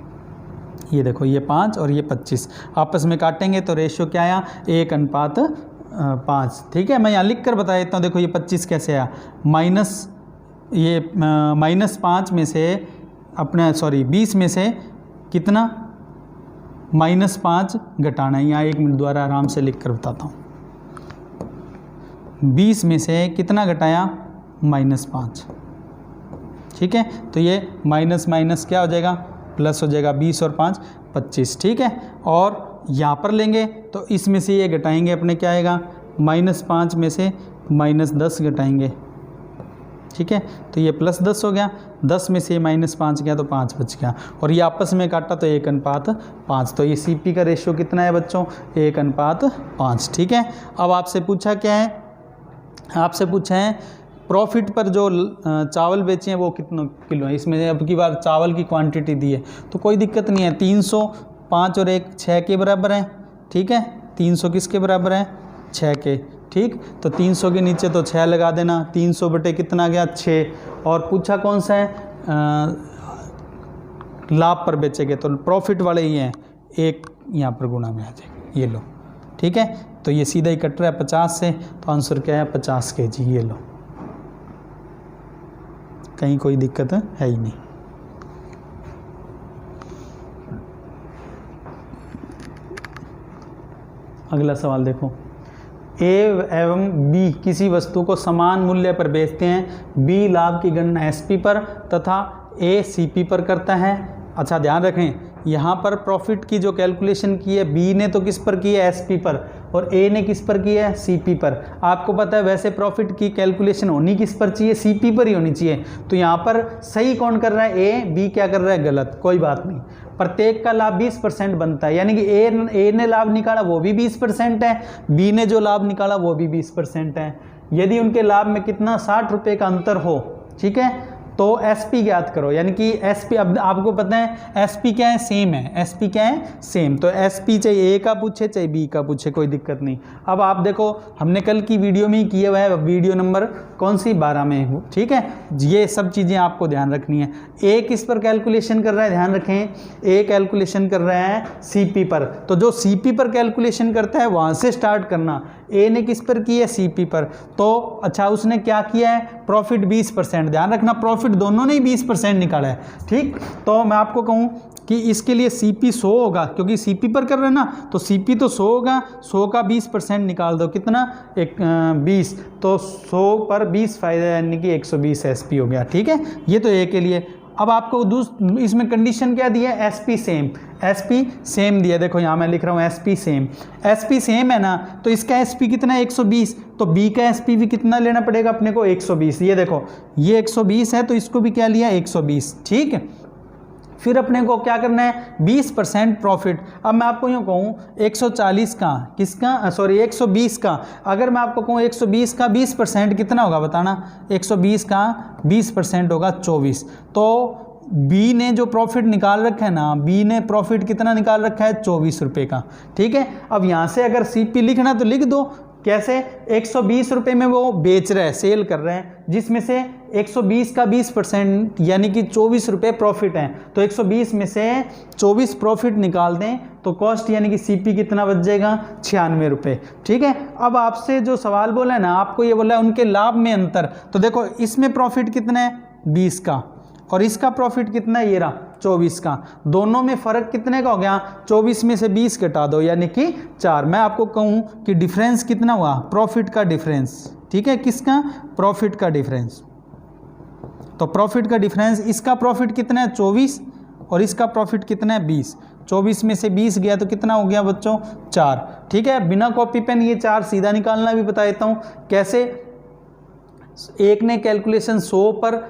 ये देखो ये 5 और ये 25 आपस में काटेंगे तो रेशियो क्या आया 1:5, ठीक है। मैं यहाँ लिख कर बता देता हूँ, देखो ये 25 कैसे आया, -5 में से अपने सॉरी 20 में से कितना -5 घटाना है, यहाँ 1 मिनट द्वारा आराम से लिख कर बताता हूँ। 20 में से कितना घटाया -5, ठीक है, तो ये माइनस माइनस क्या हो जाएगा प्लस हो जाएगा, 20 और 5 25, ठीक है। और यहाँ पर लेंगे तो इसमें से ये घटाएंगे अपने क्या आएगा -5 में से -10 घटाएंगे, ठीक है, तो ये +10 हो गया, 10 में से -5 गया तो 5 बच गया, और ये आपस में काटा तो 1:5, तो ये सीपी का रेशियो कितना है बच्चों 1:5, ठीक है। अब आपसे पूछा क्या है, आपसे पूछा है प्रॉफिट पर जो चावल बेचे हैं वो कितने किलो है, इसमें अब की बार चावल की क्वांटिटी दी है तो कोई दिक्कत नहीं है, 300, 5 और 1 6 के बराबर है, ठीक है, 300 किसके बराबर है 6 के, ठीक, तो 300 के नीचे तो 6 लगा देना, 300 बटे कितना गया 6, और पूछा कौन सा है लाभ पर बेचेंगे तो प्रॉफिट वाले ही हैं, 1 यहाँ पर गुणा में आ जाएगा, ये लो, ठीक है, तो ये सीधा ही कट रहा है 50 से, तो आंसर क्या है 50 kg, ये लो, कहीं कोई दिक्कत है ही नहीं। अगला सवाल देखो, ए एवं बी किसी वस्तु को समान मूल्य पर बेचते हैं, बी लाभ की गणना एसपी पर तथा ए सीपी पर करता है। अच्छा ध्यान रखें, यहाँ पर प्रॉफिट की जो कैलकुलेशन की है बी ने तो किस पर की है एसपी पर, और ए ने किस पर की है सीपी पर। आपको पता है वैसे प्रॉफिट की कैलकुलेशन होनी किस पर चाहिए, सीपी पर ही होनी चाहिए, तो यहाँ पर सही कौन कर रहा है ए, बी क्या कर रहा है गलत, कोई बात नहीं, प्रत्येक का लाभ 20% बनता है, यानी कि ए ने लाभ निकाला वो भी 20% है, बी ने जो लाभ निकाला वो भी 20% है। यदि उनके लाभ में कितना 60 रुपये का अंतर हो, ठीक है, तो एसपी ज्ञात करो, यानी कि एसपी, अब आपको पता है एसपी क्या है सेम है, एसपी क्या है सेम, तो एसपी चाहे ए का पूछे चाहे बी का पूछे कोई दिक्कत नहीं। अब आप देखो हमने कल की वीडियो में ही किया हुआ है, वीडियो नंबर कौन सी 12 में, ठीक है, ये सब चीज़ें आपको ध्यान रखनी है। ए किस पर कैलकुलेशन कर रहा है, ध्यान रखें, ए कैलकुलेशन कर रहा है सीपी पर, तो जो सीपी पर कैलकुलेशन करता है वहाँ से स्टार्ट करना। ए ने किस पर की है सीपी पर, तो अच्छा उसने क्या किया है प्रॉफिट 20%, ध्यान रखना प्रॉफिट दोनों ने ही 20% निकाला है, ठीक, तो मैं आपको कहूँ कि इसके लिए सीपी 100 होगा, क्योंकि सीपी पर कर रहे हैं ना, तो सीपी तो 100 होगा, 100 का 20% निकाल दो, कितना 20, तो 100 पर 20 फायदा यानी कि 120 एसपी हो गया, ठीक है, ये तो ए के लिए। अब आपको इसमें कंडीशन क्या दी है, एसपी सेम दिया, देखो यहाँ मैं लिख रहा हूँ एसपी सेम है ना, तो इसका एसपी कितना है 120, तो बी का एसपी भी कितना लेना पड़ेगा अपने को 120, ये देखो ये 120 है तो इसको भी क्या लिया 120, ठीक है। फिर अपने को क्या करना है 20% प्रॉफिट। अब मैं आपको यूँ कहूँ 140 का किसका सॉरी 120 का, अगर मैं आपको कहूँ 120 का 20% कितना होगा बताना, 120 का 20% होगा 24, तो बी ने जो प्रॉफिट निकाल रखा है ना, बी ने प्रॉफिट कितना निकाल रखा है 24 रुपये का, ठीक है। अब यहाँ से अगर सीपी लिखना तो लिख दो, कैसे 120 रुपये में वो बेच रहा है, सेल कर रहे हैं, जिसमें से 120 का 20% यानी कि 24 रुपये प्रॉफिट है, तो 120 में से 24 प्रॉफिट निकाल दें तो कॉस्ट यानी कि सीपी कितना बच जाएगा 96 रुपये, ठीक है। अब आपसे जो सवाल बोला है ना, आपको ये बोला है उनके लाभ में अंतर, तो देखो इसमें प्रॉफिट कितना है 20 का और इसका प्रॉफिट कितना है ये रहा 24 का, दोनों में फ़र्क कितने का हो गया, 24 में से 20 घटा दो यानी कि 4। मैं आपको कहूँ कि डिफरेंस कितना हुआ प्रॉफिट का डिफरेंस, ठीक है, किसका प्रॉफिट का डिफरेंस, तो प्रॉफिट का डिफरेंस, इसका प्रॉफिट कितना है 24 और इसका प्रॉफिट कितना है 20, 24 में से 20 गया तो कितना हो गया बच्चों 4। ठीक है, बिना कॉपी पेन ये 4 सीधा निकालना भी बता देता हूँ कैसे। एक ने कैलकुलेशन 100 पर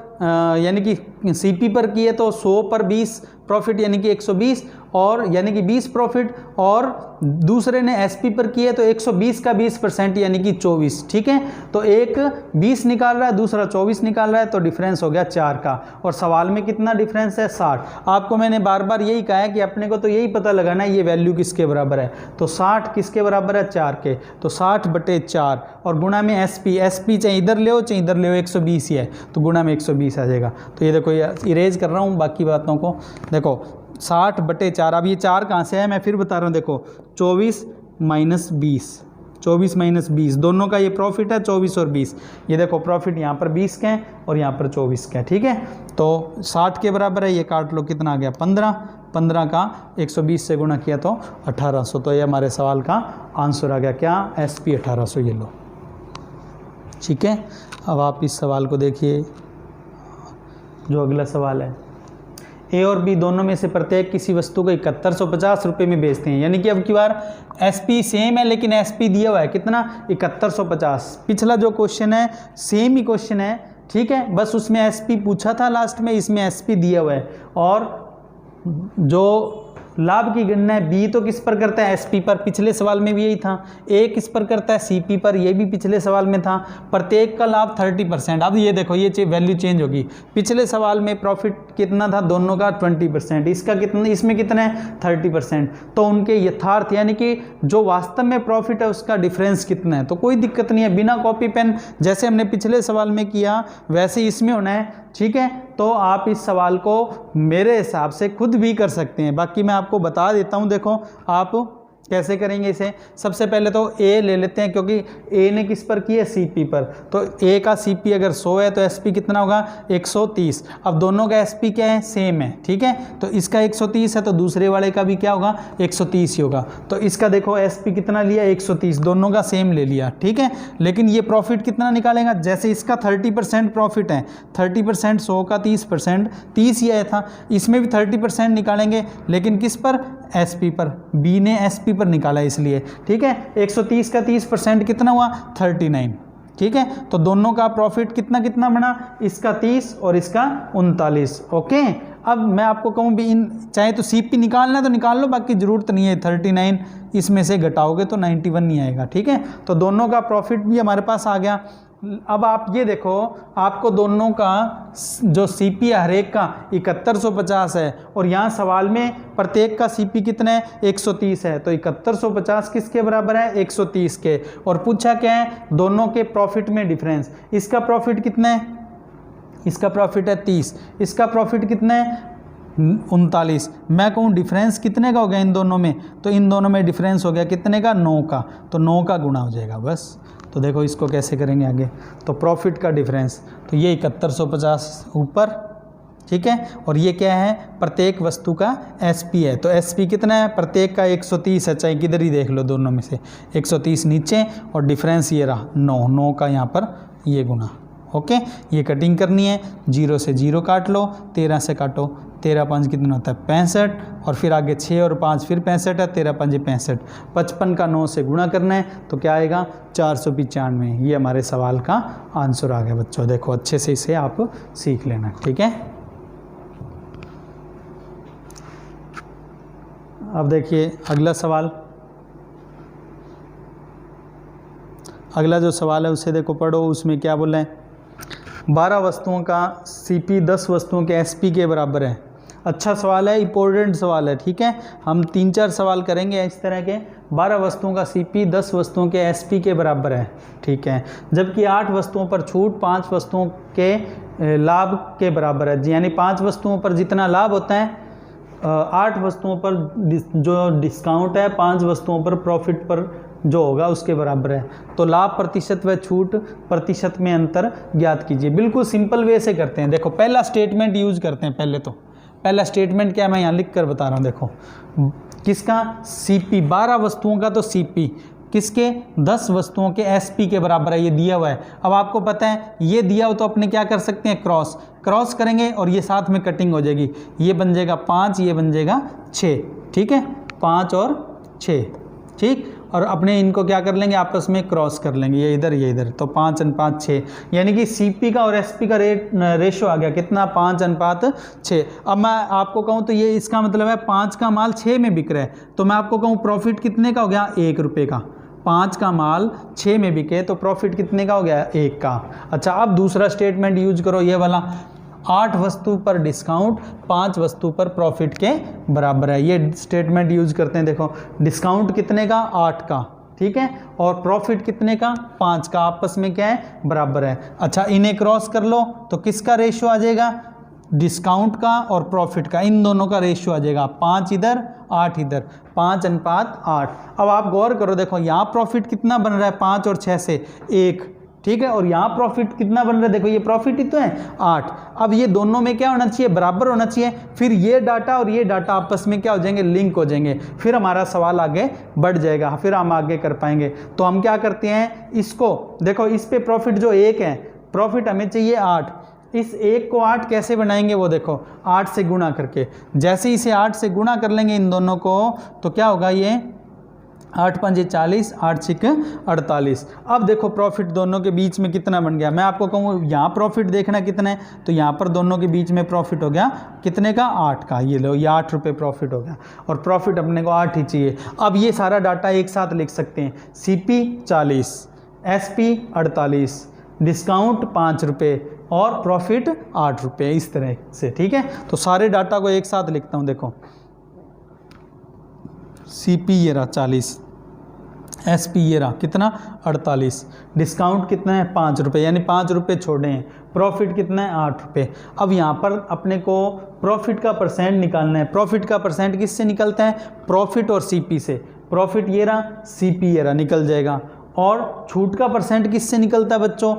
यानी कि सीपी पर की है तो 100 पर 20 प्रॉफिट यानी कि 120 और यानी कि 20 प्रॉफिट, और दूसरे ने एसपी पर की है तो 120 का 20% यानी कि 24। ठीक है, तो एक 20 निकाल रहा है दूसरा 24 निकाल रहा है तो डिफरेंस हो गया 4 का। और सवाल में कितना डिफरेंस है 60। आपको मैंने बार बार यही कहा है कि अपने को तो यही पता लगाना है ये वैल्यू किसके बराबर है, तो 60 किसके बराबर है 4 के, तो 60/4 और गुणा में एसपी, एसपी चाहे इधर ले हो चाहे इधर ले हो 120 ही है तो गुणा में 120 आ जाएगा। तो ये देखो इरेज कर रहा हूँ बाकी बातों को, देखो 60/4। अब ये 4 कहाँ से है मैं फिर बता रहा हूँ, देखो 24 - 20, 24 - 20 दोनों का ये प्रॉफिट है 24 और 20। ये देखो प्रॉफिट यहाँ पर 20 के हैं और यहाँ पर 24 के हैं। ठीक है, तो 60 के बराबर है, ये काट लो कितना आ गया 15, 15 का 120 से गुणा किया तो 1800। तो ये हमारे सवाल का आंसर आ गया क्या, SP 1800। ये लो, ठीक है। अब आप इस सवाल को देखिए, जो अगला सवाल है, ए और बी दोनों में से प्रत्येक किसी वस्तु को 7150 रुपये में बेचते हैं। यानी कि अब की बार एसपी सेम है लेकिन एसपी दिया हुआ है कितना 7150। पिछला जो क्वेश्चन है सेम ही क्वेश्चन है, ठीक है, बस उसमें एसपी पूछा था लास्ट में, इसमें एसपी दिया हुआ है। और जो लाभ की गणना है बी तो किस पर करता है एसपी पर, पिछले सवाल में भी यही था। ए किस पर करता है सीपी पर, ये भी पिछले सवाल में था। प्रत्येक का लाभ 30%। अब ये देखो ये वैल्यू चेंज होगी, पिछले सवाल में प्रॉफिट कितना था दोनों का 20%, इसका कितना, इसमें कितना है 30%। तो उनके यथार्थ यानी कि जो वास्तव में प्रॉफिट है उसका डिफरेंस कितना है। तो कोई दिक्कत नहीं है, बिना कॉपी पेन जैसे हमने पिछले सवाल में किया वैसे इसमें होना है। ठीक है, तो आप इस सवाल को मेरे हिसाब से खुद भी कर सकते हैं, बाकी मैं आपको बता देता हूं। देखो आप कैसे करेंगे इसे, सबसे पहले तो ए ले लेते हैं क्योंकि ए ने किस पर की है सीपी पर, तो ए का सीपी अगर 100 है तो एसपी कितना होगा 130। अब दोनों का एसपी क्या है सेम है, ठीक है, तो इसका 130 है तो दूसरे वाले का भी क्या होगा 130 ही होगा। तो इसका देखो एसपी कितना लिया 130, दोनों का सेम ले लिया, ठीक है। लेकिन ये प्रॉफिट कितना निकालेगा, जैसे इसका 30% प्रॉफिट है, 30% 100 का 30% 30 ही आया था, इसमें भी 30% निकालेंगे लेकिन किस पर एसपी पर, बी ने एसपी पर निकाला इसलिए, ठीक है। 130 का 30% कितना हुआ 39, ठीक है। तो दोनों का प्रॉफिट कितना कितना बना, इसका 30 और इसका 39। ओके, अब मैं आपको कहूँ भी इन चाहे तो सीपी निकालना है तो निकाल लो, बाकी ज़रूरत नहीं है। 39 इसमें से घटाओगे तो 91 नहीं आएगा, ठीक है। तो दोनों का प्रॉफिट भी हमारे पास आ गया। अब आप ये देखो, आपको दोनों का जो सीपी है हर एक का 7150 है और यहाँ सवाल में प्रत्येक का सीपी कितना है 130 है, तो 7150 किसके बराबर है 130 के। और पूछा क्या है दोनों के प्रॉफिट में डिफरेंस, इसका प्रॉफिट कितना है, इसका प्रॉफिट है 30, इसका प्रॉफिट कितना है 39। मैं कहूँ डिफरेंस कितने का हो गया इन दोनों में, तो इन दोनों में डिफरेंस हो गया कितने का 9 का, तो 9 का गुणा हो जाएगा बस। तो देखो इसको कैसे करेंगे आगे, तो प्रॉफिट का डिफरेंस, तो ये 7150 ऊपर, ठीक है, और ये क्या है प्रत्येक वस्तु का एसपी है, तो एसपी कितना है प्रत्येक का 130 है, चाहे किधर ही देख लो दोनों में से 130 नीचे और डिफरेंस ये रहा 9 का यहाँ पर ये गुना। ओके, ये कटिंग करनी है, 0 से 0 काट लो, 13 से काटो, 13 5 कितना होता है 65, और फिर आगे 6 और 5 फिर 65 है, 13 5 65, 55 का 9 से गुणा करना है तो क्या आएगा 495। ये हमारे सवाल का आंसर आ गया बच्चों। देखो अच्छे से इसे आप सीख लेना, ठीक है। अब देखिए अगला सवाल, अगला जो सवाल है उसे देखो पढ़ो, उसमें क्या बोला है 12 वस्तुओं का सीपी 10 वस्तुओं के एसपी के बराबर है। अच्छा सवाल है, इंपॉर्टेंट सवाल है, ठीक है। हम 3-4 सवाल करेंगे इस तरह के। 12 वस्तुओं का सीपी 10 वस्तुओं के एसपी के बराबर है, ठीक है, जबकि 8 वस्तुओं पर छूट 5 वस्तुओं के लाभ के बराबर है। यानी 5 वस्तुओं पर जितना लाभ होता है 8 वस्तुओं पर जो डिस्काउंट है 5 वस्तुओं पर प्रॉफिट पर जो होगा उसके बराबर है। तो लाभ प्रतिशत व छूट प्रतिशत में अंतर ज्ञात कीजिए। बिल्कुल सिंपल वे से करते हैं। देखो पहला स्टेटमेंट यूज करते हैं, पहले तो पहला स्टेटमेंट क्या मैं यहाँ लिख कर बता रहा हूँ। देखो किसका सीपी 12 वस्तुओं का, तो सीपी किसके, 10 वस्तुओं के SP के बराबर है, ये दिया हुआ है। अब आपको पता है ये दिया हो तो अपने क्या कर सकते हैं, क्रॉस करेंगे और ये साथ में कटिंग हो जाएगी, ये बन जाएगा 5, ये बन जाएगा 6, ठीक है, 5 और 6, ठीक। और अपने इनको क्या कर लेंगे, आपस में क्रॉस कर लेंगे, ये इधर, तो 5:6, यानी कि CP का और SP का रेशो आ गया कितना, 5:6। अब मैं आपको कहूँ तो ये इसका मतलब है 5 का माल 6 में बिक रहा है, तो मैं आपको कहूँ प्रॉफिट कितने का हो गया, 1 रुपये का। 5 का माल 6 में बिके तो प्रॉफिट कितने का हो गया, 1 का। अच्छा, अब दूसरा स्टेटमेंट यूज करो, ये वाला, 8 वस्तु पर डिस्काउंट 5 वस्तु पर प्रॉफिट के बराबर है, ये स्टेटमेंट यूज करते हैं। देखो डिस्काउंट कितने का, 8 का, ठीक है, और प्रॉफिट कितने का, 5 का, आपस में क्या है, बराबर है। अच्छा, इन्हें क्रॉस कर लो तो किसका रेशियो आ जाएगा, डिस्काउंट का और प्रॉफिट का, इन दोनों का रेशियो आ जाएगा, 5 इधर 8 इधर, 5:8। अब आप गौर करो, देखो यहाँ प्रॉफिट कितना बन रहा है, 5 और 6 से 1, ठीक है, और यहाँ प्रॉफिट कितना बन रहा है, देखो ये प्रॉफिट ही तो है 8। अब ये दोनों में क्या होना चाहिए, बराबर होना चाहिए, फिर ये डाटा और ये डाटा आपस में क्या हो जाएंगे, लिंक हो जाएंगे, फिर हमारा सवाल आगे बढ़ जाएगा, फिर हम आगे कर पाएंगे। तो हम क्या करते हैं, इसको देखो, इस पे प्रॉफिट जो 1 है, प्रॉफिट हमें चाहिए 8, इस 1 को 8 कैसे बनाएंगे, वो देखो 8 से गुणा करके, जैसे इसे 8 से गुणा कर लेंगे इन दोनों को, तो क्या होगा, ये 8×5 40, 8×6 48। अब देखो प्रॉफिट दोनों के बीच में कितना बन गया, मैं आपको कहूँ यहाँ प्रॉफिट देखना कितना है, तो यहाँ पर दोनों के बीच में प्रॉफिट हो गया कितने का, 8 का, ये लो, ये 8 रुपये प्रॉफिट हो गया, और प्रॉफिट अपने को 8 ही चाहिए। अब ये सारा डाटा एक साथ लिख सकते हैं, CP 40, SP 48, डिस्काउंट 5 रुपये और प्रॉफिट 8 रुपये, इस तरह से, ठीक है। तो सारे डाटा को एक साथ लिखता हूँ, देखो CP ये रहा 40, SP ये रहा कितना 48, डिस्काउंट कितना है 5 रुपये, यानी 5 रुपये छोड़े हैं, प्रॉफिट कितना है 8 रुपये। अब यहाँ पर अपने को प्रॉफिट का परसेंट निकालना है। प्रॉफिट का परसेंट किससे निकलता है, प्रॉफिट और CP से। प्रॉफिट ये रहा, CP ये रहा, निकल जाएगा। और छूट का परसेंट किससे निकलता है बच्चों,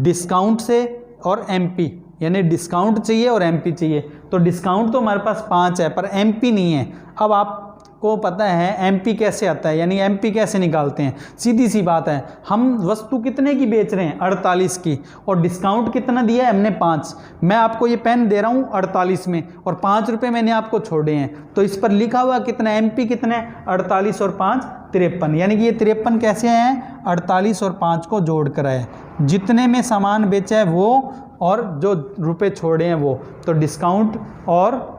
डिस्काउंट से और MP, यानी डिस्काउंट चाहिए और MP चाहिए। तो डिस्काउंट तो हमारे पास 5 है पर MP नहीं है। अब आपको पता है MP कैसे आता है, यानी MP कैसे निकालते हैं, सीधी सी बात है, हम वस्तु कितने की बेच रहे हैं 48 की, और डिस्काउंट कितना दिया है हमने 5। मैं आपको ये पेन दे रहा हूँ 48 में और 5 रुपये मैंने आपको छोड़े हैं, तो इस पर लिखा हुआ कितना MP कितना है 48 और 5 53, यानी कि ये 53 कैसे हैं 48 और 5 को जोड़ कर आए, जितने में सामान बेचा है वो और जो रुपए छोड़े हैं वो, तो डिस्काउंट और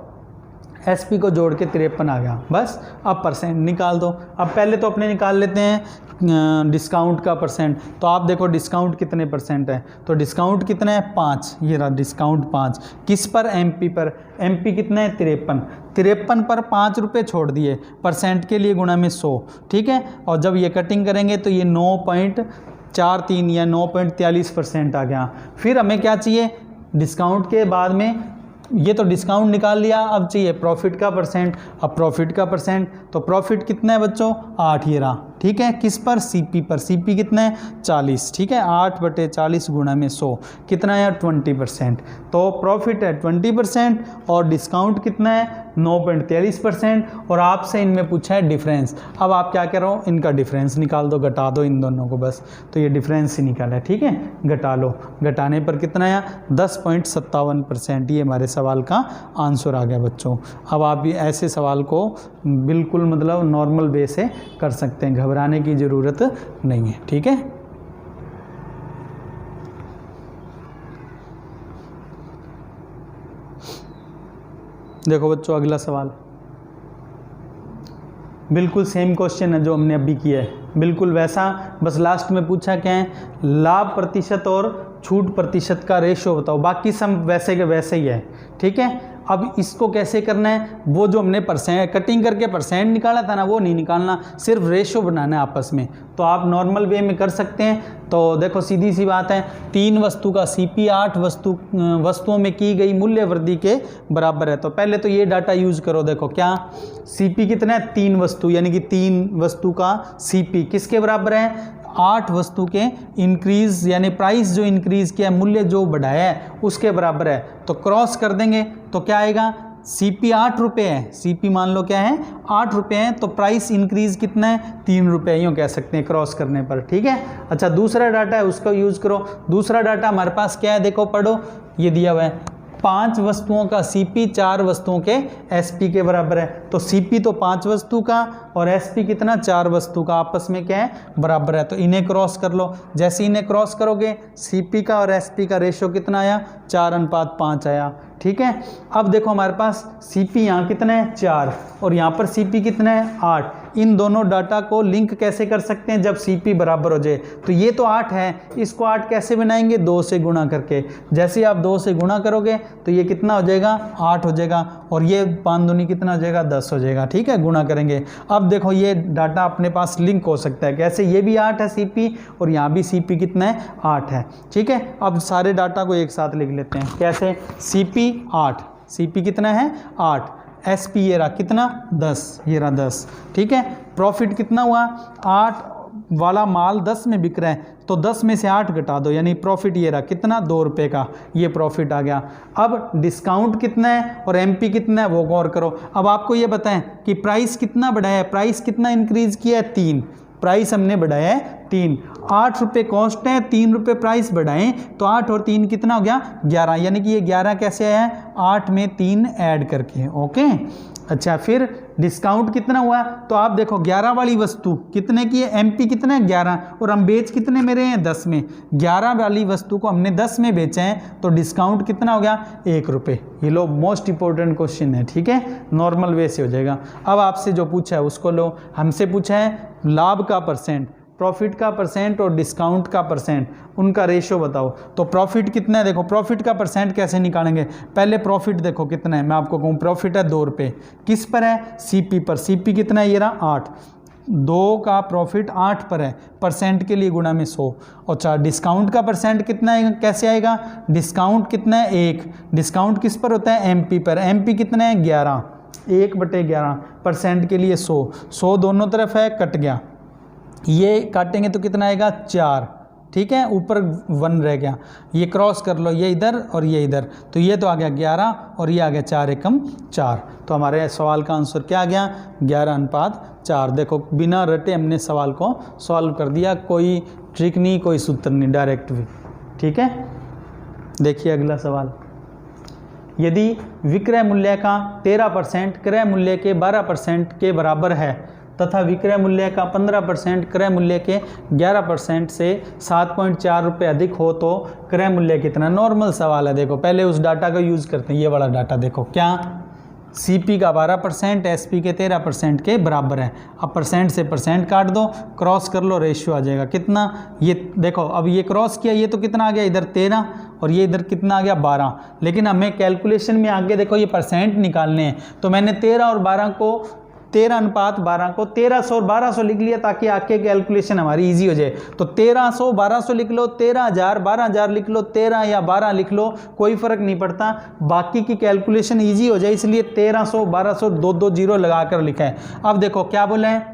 SP को जोड़ के 53 आ गया। बस अब परसेंट निकाल दो। अब पहले तो अपने निकाल लेते हैं डिस्काउंट का परसेंट। तो आप देखो डिस्काउंट कितने परसेंट है, तो डिस्काउंट कितना है 5, ये रहा डिस्काउंट 5, किस पर MP पर, MP कितना है 53 पर 5 रुपये छोड़ दिए, परसेंट के लिए गुणा में 100, ठीक है। और जब ये कटिंग करेंगे तो ये 9.43 या 9.43% आ गया। फिर हमें क्या चाहिए, डिस्काउंट के बाद में ये तो डिस्काउंट निकाल लिया, अब चाहिए प्रॉफिट का परसेंट। अब प्रॉफिट का परसेंट, तो प्रॉफिट कितना है बच्चों 8 ये रहा, ठीक है, किस पर CP पर, CP कितना है 40, ठीक है, 8/40 गुणा में 100 कितना है 20%। तो प्रॉफिट है 20% और डिस्काउंट कितना है 9.43%, और आपसे इनमें पूछा है डिफरेंस। अब आप क्या करो, इनका डिफरेंस निकाल दो, घटा दो इन दोनों को बस, तो ये डिफरेंस ही निकाला है, ठीक है, घटा लो, घटाने पर कितना आया 10.57%। ये हमारे सवाल का आंसर आ गया बच्चों। अब आप भी ऐसे सवाल को बिल्कुल मतलब नॉर्मल वे से कर सकते हैं, घबराने की ज़रूरत नहीं है, ठीक है। देखो बच्चों अगला सवाल बिल्कुल सेम क्वेश्चन है जो हमने अभी किया है, बिल्कुल वैसा, बस लास्ट में पूछा क्या है, लाभ प्रतिशत और छूट प्रतिशत का रेशो बताओ, बाकी सब वैसे के वैसे ही है, ठीक है। अब इसको कैसे करना है, वो जो हमने परसेंट कटिंग करके परसेंट निकाला था ना, वो नहीं निकालना, सिर्फ रेशो बनाना है आपस में। तो आप नॉर्मल वे में कर सकते हैं। तो देखो सीधी सी बात है, 3 वस्तु का CP 8 वस्तुओं में की गई मूल्य वृद्धि के बराबर है। तो पहले तो ये डाटा यूज करो, देखो क्या CP कितना है 3 वस्तु, यानी कि 3 वस्तु का CP किसके बराबर है 8 वस्तु के इंक्रीज़, यानी प्राइस जो इंक्रीज़ किया है, मूल्य जो बढ़ाया है उसके बराबर है। तो क्रॉस कर देंगे तो क्या आएगा CP 8 रुपये है, CP मान लो क्या है 8 रुपये है, तो प्राइस इंक्रीज कितना है 3 रुपये, यूँ कह सकते हैं क्रॉस करने पर, ठीक है। अच्छा दूसरा डाटा है उसको यूज़ करो। दूसरा डाटा हमारे पास क्या है, देखो पढ़ो, ये दिया हुआ है 5 वस्तुओं का CP 4 वस्तुओं के SP के बराबर है। तो CP तो 5 वस्तु का और SP कितना 4 वस्तु का, आपस में क्या है बराबर है। तो इन्हें क्रॉस कर लो। जैसे इन्हें क्रॉस करोगे CP का और SP का रेशो कितना आया 4:5 आया, ठीक है। अब देखो हमारे पास CP यहाँ कितना है 4 और यहाँ पर CP कितना है 8। इन दोनों डाटा को लिंक कैसे कर सकते हैं, जब CP बराबर हो जाए। तो ये तो 8 है, इसको 8 कैसे बनाएंगे 2 से गुणा करके। जैसे ही आप 2 से गुणा करोगे तो ये कितना हो जाएगा 8 हो जाएगा और ये 5 दूनी कितना हो जाएगा 10 हो जाएगा, ठीक है, गुणा करेंगे। अब देखो ये डाटा अपने पास लिंक हो सकता है कैसे, ये भी 8 है CP और यहाँ भी CP कितना है 8 है, ठीक है। अब सारे डाटा को एक साथ लिख लेते हैं कैसे, CP 8, CP कितना है 8, SP ये रहा कितना 10, ये रहा 10, ठीक है। प्रॉफिट कितना हुआ 8 वाला माल 10 में बिक रहा है तो 10 में से 8 घटा दो, यानी प्रॉफिट ये रहा कितना 2 रुपये का, ये प्रॉफिट आ गया। अब डिस्काउंट कितना है और MP कितना है वो गौर करो। अब आपको ये बताएं कि प्राइस कितना बढ़ाया है, प्राइस कितना इंक्रीज किया है 3, प्राइस हमने बढ़ाया है 3, 8 रुपये कॉस्ट है, 3 रुपये प्राइस बढ़ाएं तो 8 और 3 कितना हो गया 11, यानी कि ये 11 कैसे आया है 8 में 3 ऐड करके, ओके। अच्छा फिर डिस्काउंट कितना हुआ, तो आप देखो 11 वाली वस्तु कितने की है, MP कितना है 11 और हम बेच कितने में रहे हैं 10 में, 11 वाली वस्तु को हमने 10 में बेचा है तो डिस्काउंट कितना हो गया 1 रुपये। ये लो मोस्ट इंपॉर्टेंट क्वेश्चन है, ठीक है, नॉर्मल वे से हो जाएगा। अब आपसे जो पूछा है उसको लो, हमसे पूछा है लाभ का परसेंट, प्रॉफिट का परसेंट और डिस्काउंट का परसेंट, उनका रेशो बताओ। तो प्रॉफिट कितना है, देखो प्रॉफिट का परसेंट कैसे निकालेंगे, पहले प्रॉफिट देखो कितना है, मैं आपको कहूँ प्रॉफिट है 2 रुपये, किस पर है CP पर, CP कितना है ये रहा 8, 2 का प्रॉफिट 8 पर है, परसेंट के लिए गुणा में 100। और 4 डिस्काउंट का परसेंट कितना है, कैसे आएगा, डिस्काउंट कितना है 1, डिस्काउंट किस पर होता है MP पर, MP कितना है 11, 1/11, परसेंट के लिए 100, 100 दोनों तरफ है कट गया, ये काटेंगे तो कितना आएगा 4, ठीक है, ऊपर 1 रह गया, ये क्रॉस कर लो, ये इधर और ये इधर, तो ये तो आ गया 11 और ये आ गया 4 एकम 4। तो हमारे सवाल का आंसर क्या आ गया 11:4। देखो बिना रटे हमने सवाल को सॉल्व कर दिया, कोई ट्रिक नहीं, कोई सूत्र नहीं, डायरेक्ट भी, ठीक है। देखिए अगला सवाल, यदि विक्रय मूल्य का 13% क्रय मूल्य के 12% के बराबर है तथा विक्रय मूल्य का 15% क्रय मूल्य के 11% से 7.4 रुपये अधिक हो तो क्रय मूल्य कितना। नॉर्मल सवाल है, देखो पहले उस डाटा का यूज़ करते हैं, ये वाला डाटा देखो क्या, CP का 12% SP के 13% के बराबर है। अब परसेंट से परसेंट काट दो, क्रॉस कर लो, रेशियो आ जाएगा कितना, ये देखो अब ये क्रॉस किया, ये तो कितना आ गया इधर 13 और ये इधर कितना आ गया 12, लेकिन हमें कैलकुलेशन में आगे देखो ये परसेंट निकालने हैं, तो मैंने 13 और 12 को 13:12 को 1300 और 1200 लिख लिया ताकि आगे कैलकुलेशन हमारी इजी हो जाए। तो 1300 1200 लिख लो, 13,000 12,000 लिख लो, 13 या 12 लिख लो, कोई फर्क नहीं पड़ता, बाकी की कैलकुलेशन इजी हो जाए, इसलिए 1300 1200 2 जीरो लगाकर लिखा है। अब देखो क्या बोले हैं,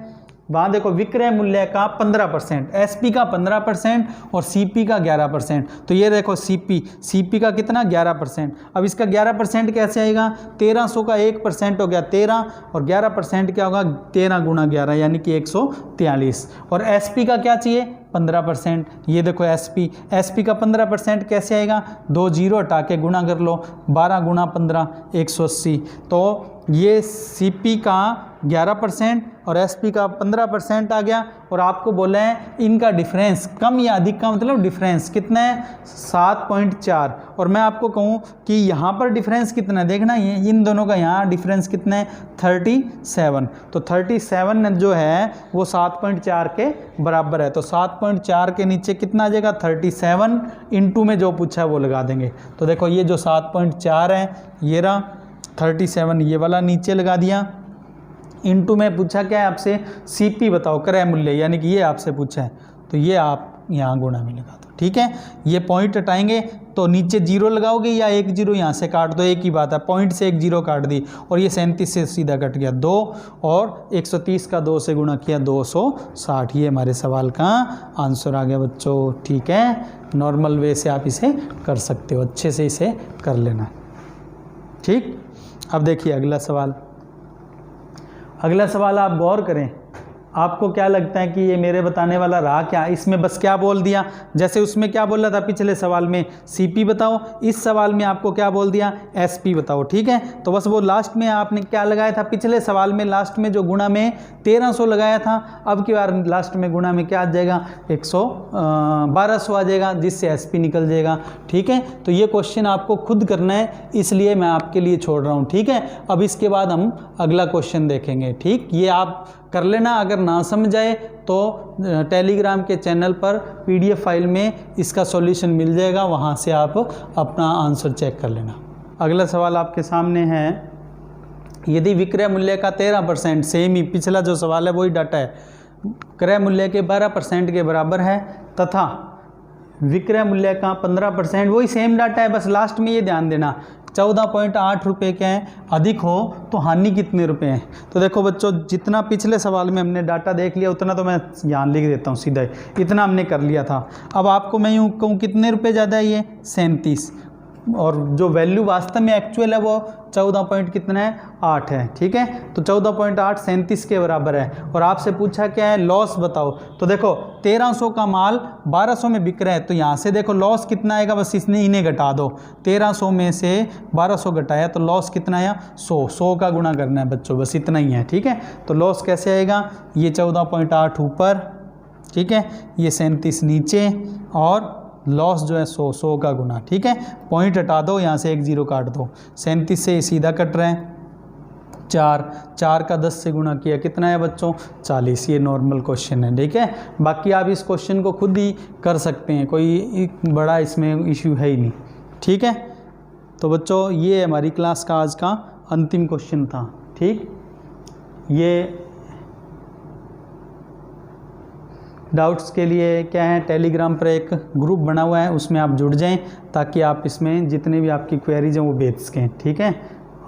वहाँ देखो विक्रय मूल्य का 15%, SP का 15% और CP का 11%। तो ये देखो CP का कितना 11%। अब इसका 11% कैसे आएगा, 1300 का 1% हो गया 13 और 11% क्या होगा 13 गुणा 11 यानी कि 143। और SP का क्या चाहिए 15%। ये देखो SP का 15% कैसे आएगा, 2 जीरो हटा के गुणा कर लो, 12 गुणा 15 180। तो ये CP का 11% और SP का 15% आ गया। और आपको बोला है इनका डिफरेंस कम या अधिक का मतलब डिफरेंस कितना है 7.4। और मैं आपको कहूँ कि यहाँ पर डिफरेंस कितना है, देखना ये इन दोनों का यहाँ डिफरेंस कितना है 37। तो 37 जो है वो 7.4 के बराबर है। तो 7.4 के नीचे कितना आ जाएगा 37 इंटू में जो पूछा है वो लगा देंगे। तो देखो ये जो 7.4 है ये रहा, 37 ये वाला नीचे लगा दिया, इंटू में पूछा क्या है आपसे CP बताओ क्रय मूल्य, यानी कि ये आपसे पूछा है, तो ये आप यहाँ गुणा में लगा दो। ठीक है, ये पॉइंट हटाएंगे तो नीचे जीरो लगाओगे या 1 जीरो यहाँ से काट दो, एक ही बात है, पॉइंट से 1 जीरो काट दी और ये 37 से सीधा कट गया 2 और 130 का 2 से गुणा किया 260। ये हमारे सवाल का आंसर आ गया बच्चों। ठीक है, नॉर्मल वे से आप इसे कर सकते हो, अच्छे से इसे कर लेना। ठीक। अब देखिए अगला सवाल। अगला सवाल आप गौर करें, आपको क्या लगता है कि ये मेरे बताने वाला रहा क्या? इसमें बस क्या बोल दिया, जैसे उसमें क्या बोल रहा था पिछले सवाल में सीपी बताओ, इस सवाल में आपको क्या बोल दिया एसपी बताओ। ठीक है, तो बस वो लास्ट में आपने क्या लगाया था, पिछले सवाल में लास्ट में जो गुणा में 1300 लगाया था, अब की बार लास्ट में गुणा में क्या आ जाएगा 1200 आ जाएगा, जिससे एसपी निकल जाएगा। ठीक है, तो ये क्वेश्चन आपको खुद करना है, इसलिए मैं आपके लिए छोड़ रहा हूँ। ठीक है, अब इसके बाद हम अगला क्वेश्चन देखेंगे। ठीक, ये आप कर लेना, अगर ना समझ आए तो टेलीग्राम के चैनल पर पीडीएफ फाइल में इसका सॉल्यूशन मिल जाएगा, वहाँ से आप अपना आंसर चेक कर लेना। अगला सवाल आपके सामने है, यदि विक्रय मूल्य का 13%, सेम ही पिछला जो सवाल है वही डाटा है, क्रय मूल्य के 12% के बराबर है तथा विक्रय मूल्य का 15%, वही सेम डाटा है, बस लास्ट में ये ध्यान देना 14.8 रुपये के अधिक हो तो हानि कितने रुपए हैं। तो देखो बच्चों, जितना पिछले सवाल में हमने डाटा देख लिया उतना तो मैं यहाँ लिख देता हूँ सीधा ही, इतना हमने कर लिया था। अब आपको मैं यूँ कहूँ कितने रुपए ज़्यादा है, ये 37, और जो वैल्यू वास्तव में एक्चुअल है वो 14 पॉइंट कितना है 8 है। ठीक है, तो 14.8 37 के बराबर है, और आपसे पूछा क्या है लॉस बताओ। तो देखो 1300 का माल 1200 में बिक रहा है, तो यहाँ से देखो लॉस कितना आएगा, बस इन्हें घटा दो, 1300 में से 1200 घटाया तो लॉस कितना आया 100 का गुणा करना है बच्चों, बस इतना ही है। ठीक है, तो लॉस कैसे आएगा, ये 14.8 ऊपर, ठीक है, ये 37 नीचे, और लॉस जो है 100 का गुना। ठीक है, पॉइंट हटा दो, यहाँ से एक जीरो काट दो, 37 से सीधा कट रहे हैं, 4 का 10 से गुना किया कितना है बच्चों 40। ये नॉर्मल क्वेश्चन है। ठीक है, बाकी आप इस क्वेश्चन को खुद ही कर सकते हैं, कोई बड़ा इसमें इश्यू है ही नहीं। ठीक है, तो बच्चों ये हमारी क्लास का आज का अंतिम क्वेश्चन था। ठीक, ये डाउट्स के लिए क्या है, टेलीग्राम पर एक ग्रुप बना हुआ है, उसमें आप जुड़ जाएं ताकि आप इसमें जितने भी आपकी क्वेरीज हैं वो भेज सकें। ठीक है,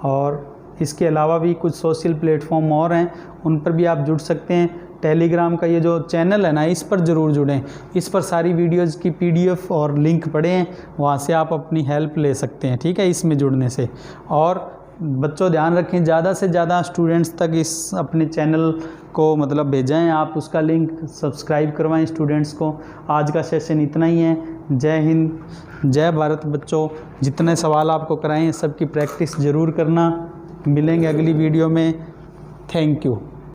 और इसके अलावा भी कुछ सोशल प्लेटफॉर्म और हैं, उन पर भी आप जुड़ सकते हैं। टेलीग्राम का ये जो चैनल है ना, इस पर ज़रूर जुड़ें, इस पर सारी वीडियोज़ की PDF और लिंक पड़े हैं, वहाँ से आप अपनी हेल्प ले सकते हैं। ठीक है, इसमें जुड़ने से। और बच्चों ध्यान रखें, ज़्यादा से ज़्यादा स्टूडेंट्स तक इस अपने चैनल को मतलब भेजें, आप उसका लिंक सब्सक्राइब करवाएं स्टूडेंट्स को। आज का सेशन इतना ही है। जय हिंद, जय भारत बच्चों। जितने सवाल आपको कराएं सबकी प्रैक्टिस ज़रूर करना। मिलेंगे अगली वीडियो में। Thank you.